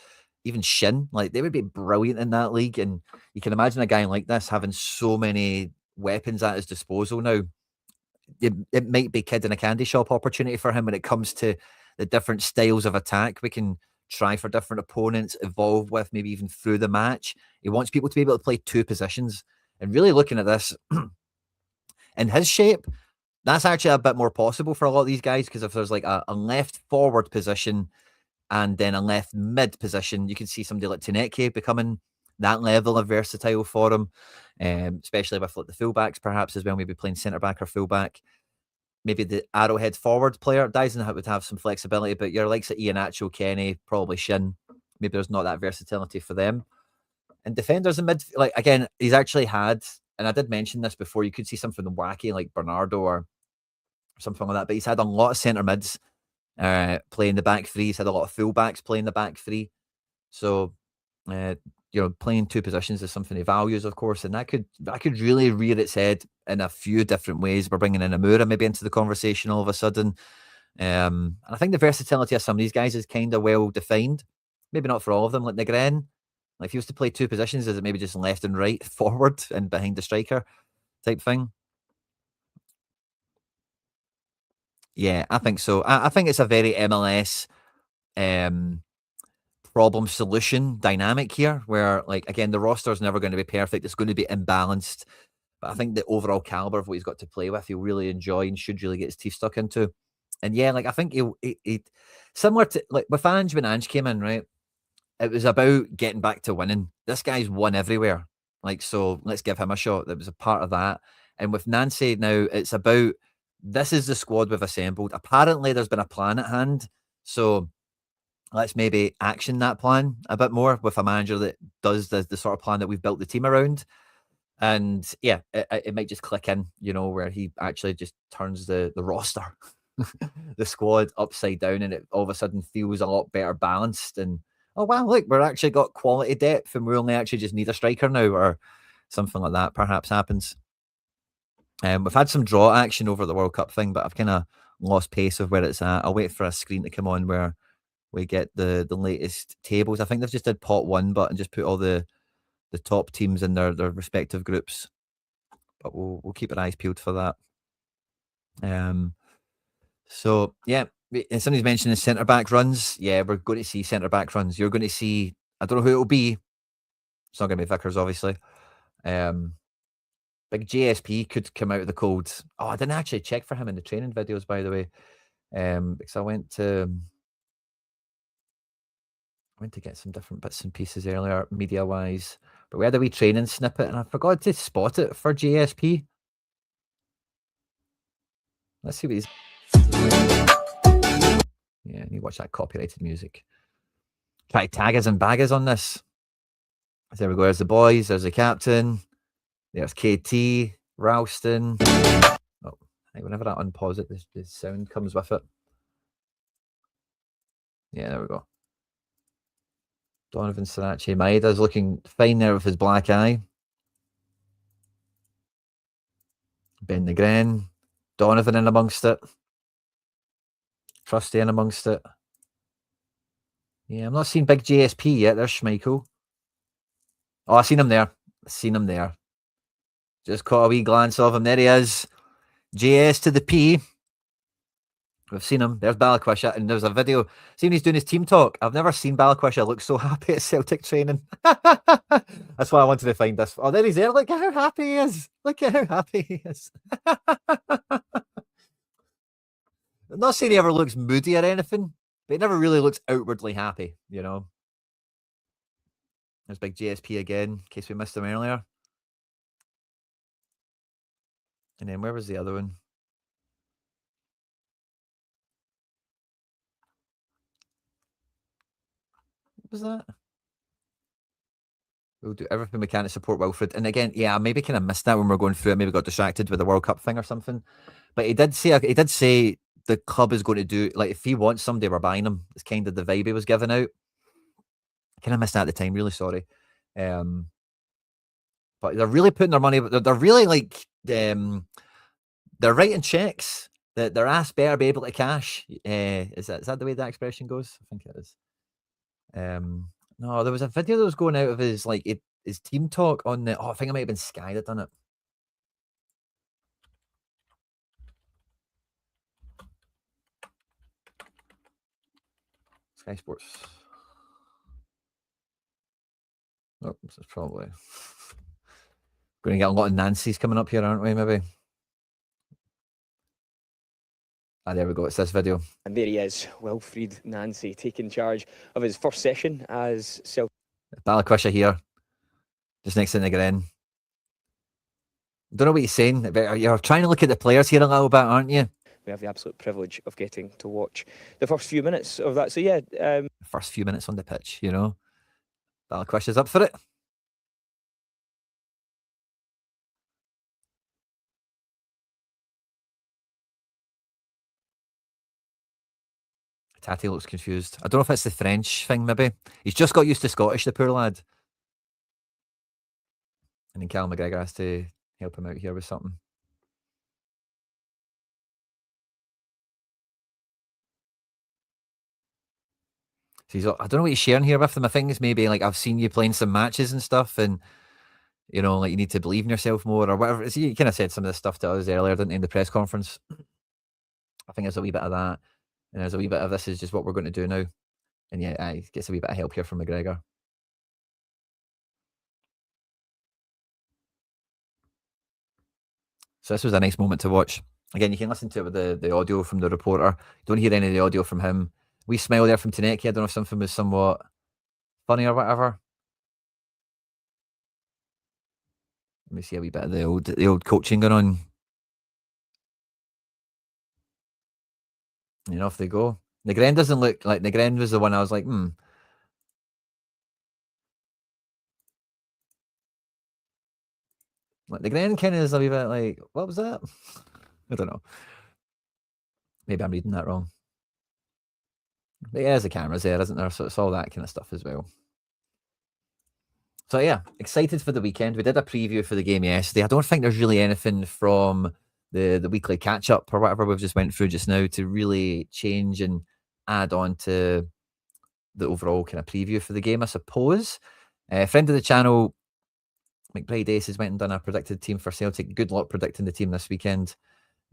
even Shin, like they would be brilliant in that league. And you can imagine a guy like this having so many weapons at his disposal now. It might be kid in a candy shop opportunity for him when it comes to the different styles of attack we can try for different opponents, evolve with, maybe even through the match. He wants people to be able to play 2 positions. And really looking at this, in his shape, that's actually a bit more possible for a lot of these guys, because if there's like a left forward position and then a left mid position, you can see somebody like Taneke becoming that level of versatile for him, especially with like the fullbacks perhaps as well, maybe playing centre-back or fullback. Maybe the arrowhead forward player, Dyson would have some flexibility, but your likes of Iheanacho, Quinny, probably Shin, maybe there's not that versatility for them. And defenders in mid, like again, he's actually had, and I did mention this before, you could see something wacky like Bernardo or something like that, but he's had a lot of centre mids playing the back 3. He's had a lot of fullbacks playing the back 3. So, playing 2 positions is something he values, of course, and that could really rear its head in a few different ways. We're bringing in Amura maybe into the conversation all of a sudden. And I think the versatility of some of these guys is kind of well defined. Maybe not for all of them, like Negren. Like if he was to play 2 positions, is it maybe just left and right, forward and behind the striker type thing? Yeah, I think so. I think it's a very MLS problem solution dynamic here, where like again the roster is never going to be perfect. It's going to be imbalanced, but I think the overall caliber of what he's got to play with, he'll really enjoy and should really get his teeth stuck into. And like I think he similar to like with Ange when Ange came in, right? It was about getting back to winning. This guy's won everywhere. Like, so let's give him a shot. That was a part of that. And with Nancy now, it's about, this is the squad we've assembled. Apparently there's been a plan at hand. So let's maybe action that plan a bit more with a manager that does the sort of plan that we've built the team around. And it might just click in, where he actually just turns the roster, the squad upside down, and it all of a sudden feels a lot better balanced. And oh wow, look, we're actually got quality depth and we only actually just need a striker now, or something like that perhaps happens. We've had some draw action over the World Cup thing, but I've kind of lost pace of where it's at. I'll wait for a screen to come on where we get the latest tables. I think they've just did pot 1, but and just put all the top teams in their respective groups. But we'll keep our eyes peeled for that. So yeah, and somebody's mentioning centre back runs. Yeah, we're going to see centre back runs. You're going to see. I don't know who it'll be. It's not going to be Vickers, obviously. Big JSP could come out of the cold. Oh, I didn't actually check for him in the training videos, by the way, because I went to get some different bits and pieces earlier, media-wise. But we had a wee training snippet, and I forgot to spot it for JSP. Let's see what he's... Yeah, you watch that copyrighted music. Try to tag us and bag us on this. There we go. There's the boys. There's the captain. There's KT, Ralston. Oh, whenever I unpause it, the sound comes with it. Yeah, there we go. Donovan Sriracha. Maeda's looking fine there with his black eye. Ben Negren. Donovan in amongst it. Trusty in amongst it. Yeah, I'm not seeing big JSP yet. There's Schmeichel. Oh, I've seen him there. Just caught a wee glance of him. There he is. JS to the P. We've seen him. There's Balikwisha. And there's a video. See when he's doing his team talk. I've never seen Balikwisha look so happy at Celtic training. That's why I wanted to find this. Oh, there he's there. Look at how happy he is. I'm not saying he ever looks moody or anything, but he never really looks outwardly happy, you know. There's big JSP again, in case we missed him earlier. And then where was the other one? What was that? We'll do everything we can to support Wilfried. And again, yeah, I maybe kind of missed that when we were going through it. Maybe got distracted with the World Cup thing or something. But he did say the club is going to do, like, if he wants somebody, we're buying him. It's kind of the vibe he was giving out. I kind of missed that at the time. Really sorry. But they're really putting their money. They're really like they're writing checks that their ass better be able to cash. Is that the way that expression goes? I think it is. No, there was a video that was going out of his his team talk on the. Oh, I think it might have been Sky that done it. Sky Sports. Oh, this is probably going to get a lot of Nancy's coming up here, aren't we? Maybe. Ah, there we go. It's this video. And there he is, Wilfried Nancy, taking charge of his first session as Celtic. Balikwisha here, just next to Negren. Don't know what he's saying. You're trying to look at the players here a little bit, aren't you? We have the absolute privilege of getting to watch the first few minutes of that. So yeah, first few minutes on the pitch, you know. Balikwisha's up for it. Tati looks confused. I don't know if it's the French thing, maybe. He's just got used to Scottish, the poor lad. And then Callum McGregor has to help him out here with something. So I don't know what he's sharing here with them. I think it's maybe like, I've seen you playing some matches and stuff, and you know, like you need to believe in yourself more or whatever. See, he kind of said some of this stuff to us earlier, didn't he, in the press conference? I think there's a wee bit of that. And there's a wee bit of this is just what we're going to do now. And yeah, he gets a wee bit of help here from McGregor. So this was a nice moment to watch. Again, you can listen to it with the audio from the reporter. You don't hear any of the audio from him. We smile there from Taneki. I don't know if something was somewhat funny or whatever. Let me see a wee bit of the old coaching going on. And off they go. Negren doesn't look like Negren was the one I was like, Like Negren kind of is a wee bit like, what was that? I don't know. Maybe I'm reading that wrong. But yeah, there's the cameras there, isn't there? So it's all that kind of stuff as well. So yeah, excited for the weekend. We did a preview for the game yesterday. I don't think there's really anything from the weekly catch-up or whatever we've just went through just now to really change and add on to the overall kind of preview for the game, I suppose. Friend of the channel, McBride Ace, has went and done a predicted team for Celtic. Good luck predicting the team this weekend.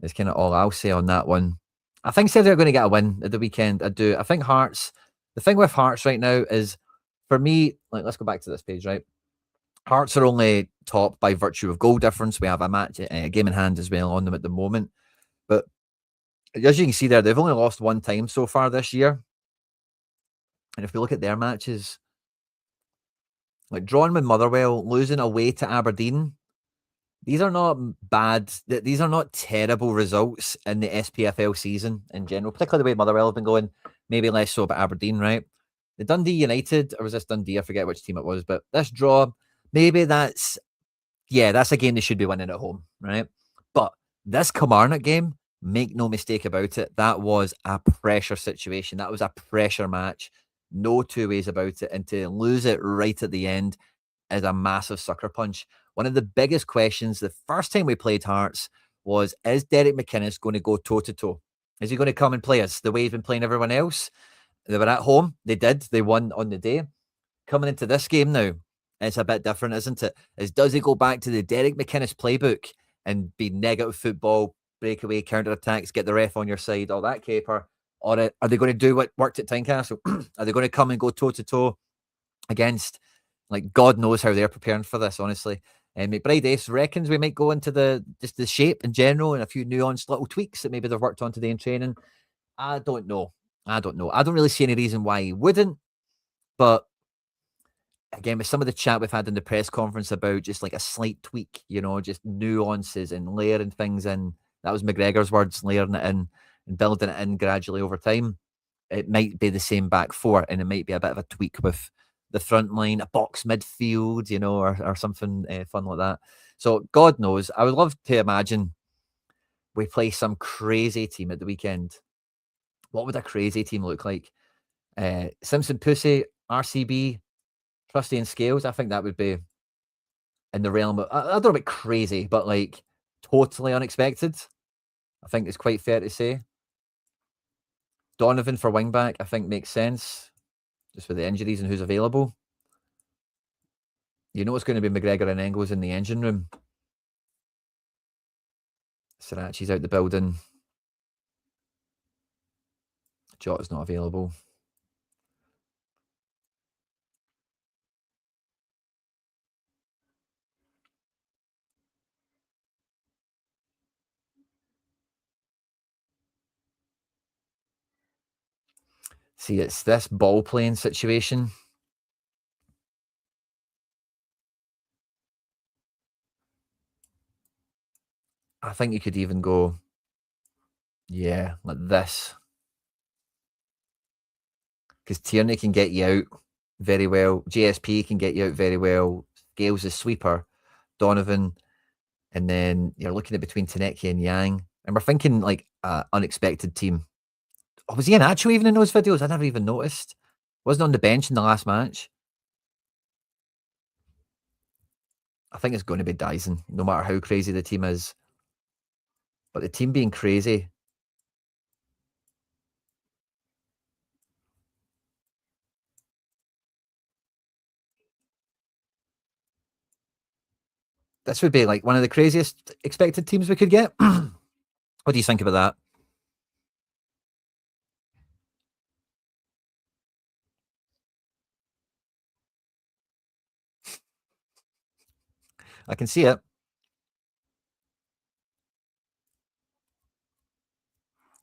Is kind of all I'll say on that one. I think Celtic are going to get a win at the weekend. I do. I think Hearts, the thing with Hearts right now is, for me, like, let's go back to this page, right? Hearts are only top by virtue of goal difference. We have a game in hand as well on them at the moment. But as you can see there, they've only lost one time so far this year. And if we look at their matches, like drawing with Motherwell, losing away to Aberdeen, these are not bad. These are not terrible results in the SPFL season in general, particularly the way Motherwell have been going. Maybe less so about Aberdeen, right? The Dundee United, or was this Dundee? I forget which team it was, but this draw, maybe that's a game they should be winning at home, right? But this Kilmarnock game, make no mistake about it, that was a pressure situation. That was a pressure match. No two ways about it. And to lose it right at the end is a massive sucker punch. One of the biggest questions the first time we played Hearts was, is Derek McInnes going to go toe-to-toe? Is he going to come and play us the way he's been playing everyone else? They were at home. They did. They won on the day. Coming into this game now, it's a bit different, isn't it? Does he go back to the Derek McInnes playbook and be negative football, breakaway, counter-attacks, get the ref on your side, all that caper? Or are they going to do what worked at Tynecastle? Are they going to come and go toe-to-toe against, like, God knows how they're preparing for this, honestly. And McBride Ace reckons we might go into the shape in general and a few nuanced little tweaks that maybe they've worked on today in training. I don't know. I don't really see any reason why he wouldn't. But again, with some of the chat we've had in the press conference about just like a slight tweak, just nuances and layering things in. That was McGregor's words, layering it in and building it in gradually over time. It might be the same back four, and it might be a bit of a tweak with the front line, a box midfield, or something fun like that. So God knows. I would love to imagine we play some crazy team at the weekend. What would a crazy team look like? Simpson Pussy, RCB, Trusty and Scales. I think that would be in the realm of, I don't know about crazy, but like totally unexpected. I think it's quite fair to say. Donovan for wingback, I think makes sense, just with the injuries and who's available. It's going to be McGregor and Engels in the engine room. Sirachi's out the building. Jota's not available. See, it's this ball playing situation. I think you could even go, like this. Because Tierney can get you out very well. JSP can get you out very well. Scales is sweeper. Donovan. And then you're looking at between Taneki and Yang. And we're thinking like unexpected team. Oh, was Ian Acho even in those videos? I never even noticed. Wasn't on the bench in the last match. I think it's going to be Dyson, no matter how crazy the team is. But the team being crazy. This would be like one of the craziest expected teams we could get. What do you think about that? I can see it.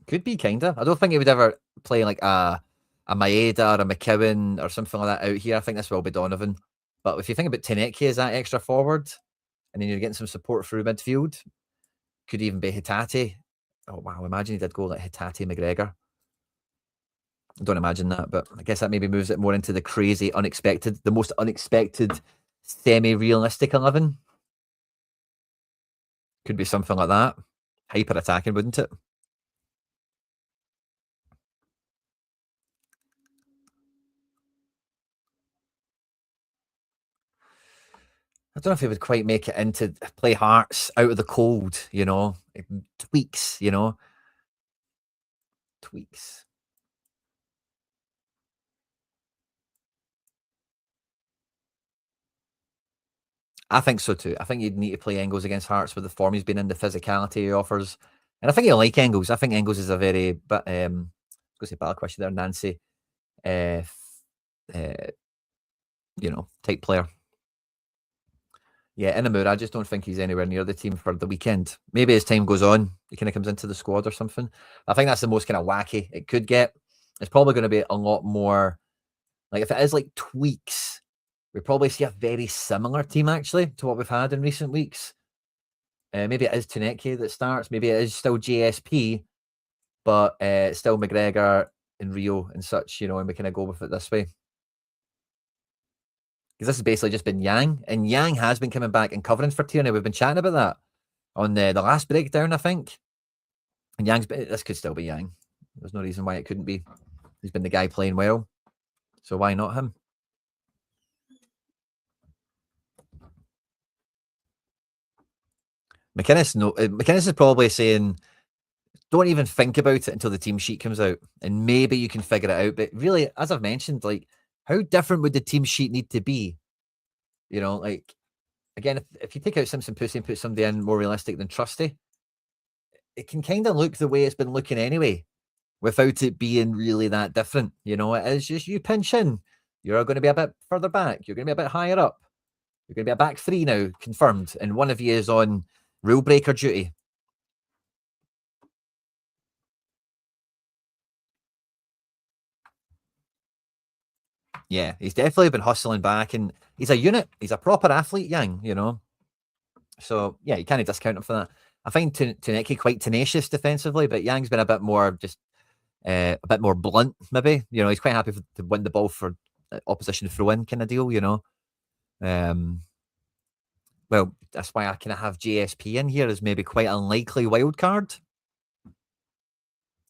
Could be, kinda. I don't think he would ever play like a Maeda or a McKeown or something like that out here. I think this will be Donovan. But if you think about Taneki as that extra forward, and then you're getting some support through midfield, could even be Hitati. Oh, wow. Imagine he did go like Hitati McGregor. I don't imagine that, but I guess that maybe moves it more into the crazy, unexpected, the most unexpected, semi-realistic 11. Could be something like that. Hyper attacking, wouldn't it? I don't know if he would quite make it into play Hearts out of the cold, tweaks, tweaks. I think so too. I think you'd need to play Engels against Hearts with the form he's been in, the physicality he offers. And I think you'll like Engels. I think Engels is a very, but I was going to say battle question there, Nancy, type player. Yeah, Inamura, I just don't think he's anywhere near the team for the weekend. Maybe as time goes on, he kind of comes into the squad or something. I think that's the most kind of wacky it could get. It's probably going to be a lot more, like if it is like tweaks, we probably see a very similar team actually to what we've had in recent weeks. Maybe it is Tuneke that starts. Maybe it is still JSP, but still McGregor and Rio and such, and we kind of go with it this way. Because this has basically just been Yang, and Yang has been coming back and covering for Tierney. We've been chatting about that on the last breakdown, I think. And this could still be Yang. There's no reason why it couldn't be. He's been the guy playing well, so why not him? McInnes is probably saying, don't even think about it until the team sheet comes out, and maybe you can figure it out. But really, as I've mentioned, like, how different would the team sheet need to be? Like, again, if you take out Simpson Pussy and put somebody in more realistic than Trusty, it can kind of look the way it's been looking anyway, without it being really that different. It is just you pinch in. You're going to be a bit further back. You're going to be a bit higher up. You're going to be a back three now, confirmed, and one of you is on rule breaker duty. Yeah, he's definitely been hustling back, and he's a unit. He's a proper athlete, Yang, So, yeah, you can't discount him for that. I find Tuneke quite tenacious defensively, but Yang's been a bit more a bit more blunt, maybe. He's quite happy to win the ball for opposition throw-in kind of deal, Well, that's why I kind of have JSP in here as maybe quite unlikely wild card.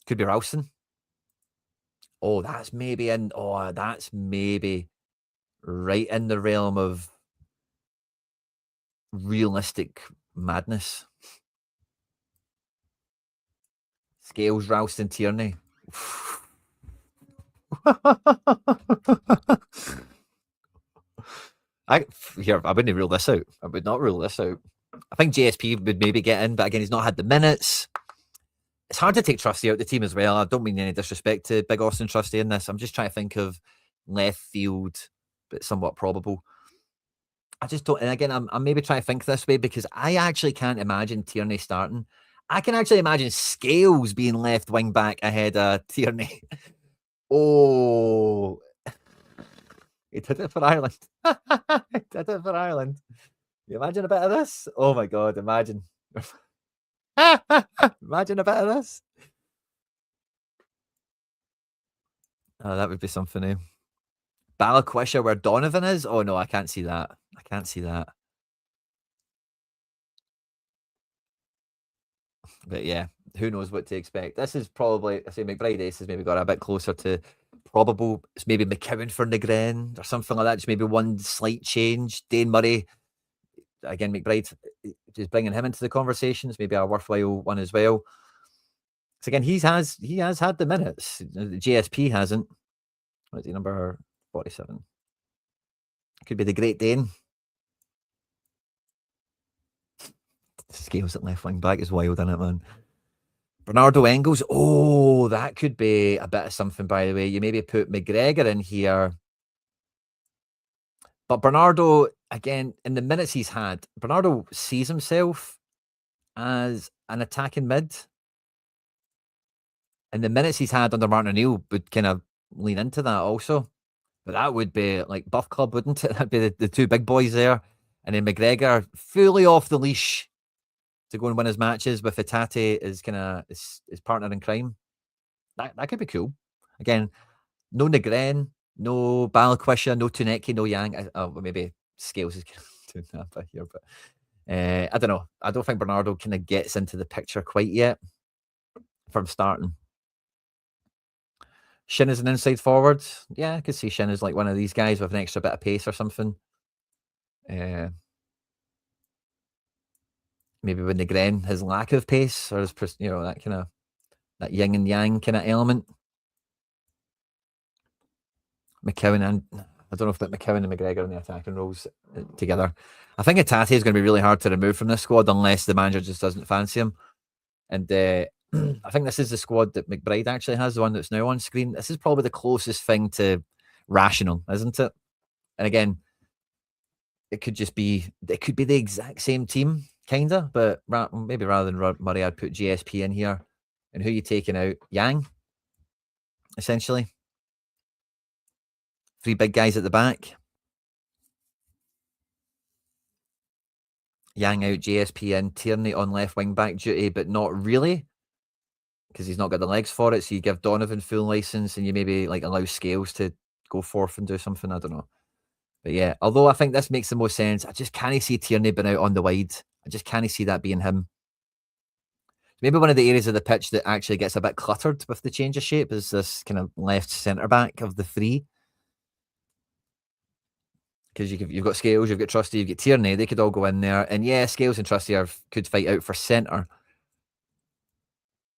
Could be Ralston. Oh, that's maybe right in the realm of realistic madness. Scales, Ralston, Tierney. I wouldn't rule this out. I would not rule this out. I think JSP would maybe get in, but again, he's not had the minutes. It's hard to take Trusty out the team as well. I don't mean any disrespect to Big Austin Trusty in this. I'm just trying to think of left field, but somewhat probable. I just don't. And again, I'm maybe trying to think this way because I actually can't imagine Tierney starting. I can actually imagine Scales being left wing back ahead of Tierney. Oh, he did it for Ireland. He did it for Ireland. You imagine a bit of this? Oh my God, imagine. Imagine a bit of this. Oh, that would be something new. Ballaquisha where Donovan is? Oh no, I can't see that. I can't see that. But yeah, who knows what to expect. This is probably, I say McBride Ace has maybe got a bit closer to probable. It's maybe McCowan for Negren or something like that. Just maybe one slight change. Dane Murray, again, McBride, just bringing him into the conversations, maybe a worthwhile one as well. So again, he has had the minutes. The GSP hasn't. What is he, number 47? Could be the Great Dane. Scales at left wing back is wild, isn't it, man? Bernardo Engels. Oh, that could be a bit of something, by the way. You maybe put McGregor in here. But Bernardo, again, in the minutes he's had, Bernardo sees himself as an attacking mid. And the minutes he's had under Martin O'Neill would kind of lean into that also. But that would be like Buff Club, wouldn't it? That'd be the two big boys there. And then McGregor fully off the leash to go and win his matches with Itate as kind of his partner in crime. That could be cool. Again, no Negren, no Ballaquisha, no Tuneke, no Yang. Maybe Scales is doing that back here, but I don't know. I don't think Bernardo kind of gets into the picture quite yet from starting. Shin is an inside forward. Yeah, I could see Shin as like one of these guys with an extra bit of pace or something. Maybe with Negren, his lack of pace or his, that kind of that yin and yang kind of element. McCowan and I don't know if McKeown and McGregor in the attacking roles together. I think Hatate is going to be really hard to remove from this squad unless the manager just doesn't fancy him. And I think this is the squad that McBride actually has, the one that's now on screen. This is probably the closest thing to rational, isn't it? And again, it could be the exact same team, kind of, but maybe rather than Murray, I'd put GSP in here. And who are you taking out? Yang, essentially. 3 big guys at the back. Yang out, GSP in, Tierney on left wing back duty, but not really, because he's not got the legs for it. So you give Donovan full license and you maybe like allow Scales to go forth and do something. I don't know. But yeah, although I think this makes the most sense, I just can't see Tierney being out on the wide. I just can't see that being him. Maybe one of the areas of the pitch that actually gets a bit cluttered with the change of shape is this kind of left centre back of the 3. Because you've got Scales, you've got Trusty, you've got Tierney. They could all go in there. And yeah, Scales and Trusty could fight out for centre.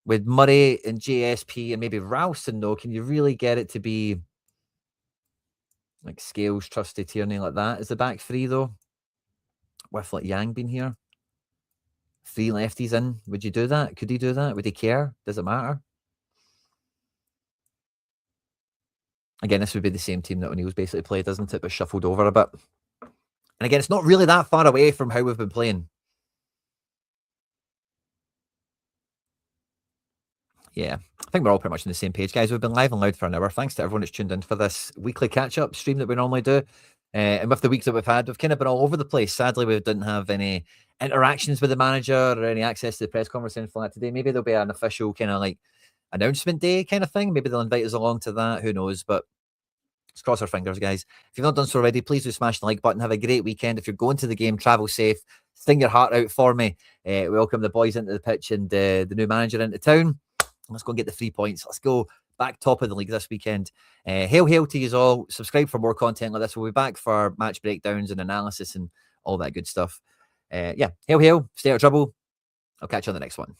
With Murray and JSP and maybe Ralston, though, can you really get it to be like Scales, Trusty, Tierney like that? Is the back 3, though? With like Yang being here? 3 lefties in. Would you do that? Could he do that? Would he care? Does it matter? Again, this would be the same team that O'Neill's basically played, isn't it? But shuffled over a bit. And again, it's not really that far away from how we've been playing. Yeah, I think we're all pretty much on the same page, guys. We've been live and loud for an hour. Thanks to everyone that's tuned in for this weekly catch-up stream that we normally do. And with the weeks that we've had, we've kind of been all over the place. Sadly, we didn't have any interactions with the manager or any access to the press conference or anything like that today. Maybe there'll be an official kind of like announcement day kind of thing. Maybe they'll invite us along to that. Who knows? But let's cross our fingers, guys. If you've not done so already, please do smash the like button. Have a great weekend. If you're going to the game, travel safe. Sing your heart out for me. Welcome the boys into the pitch and the new manager into town. Let's go and get the 3 points. Let's go back top of the league this weekend. Hail to you all. Subscribe for more content like this. We'll be back for match breakdowns and analysis and all that good stuff. Yeah, hail. Stay out of trouble. I'll catch you on the next one.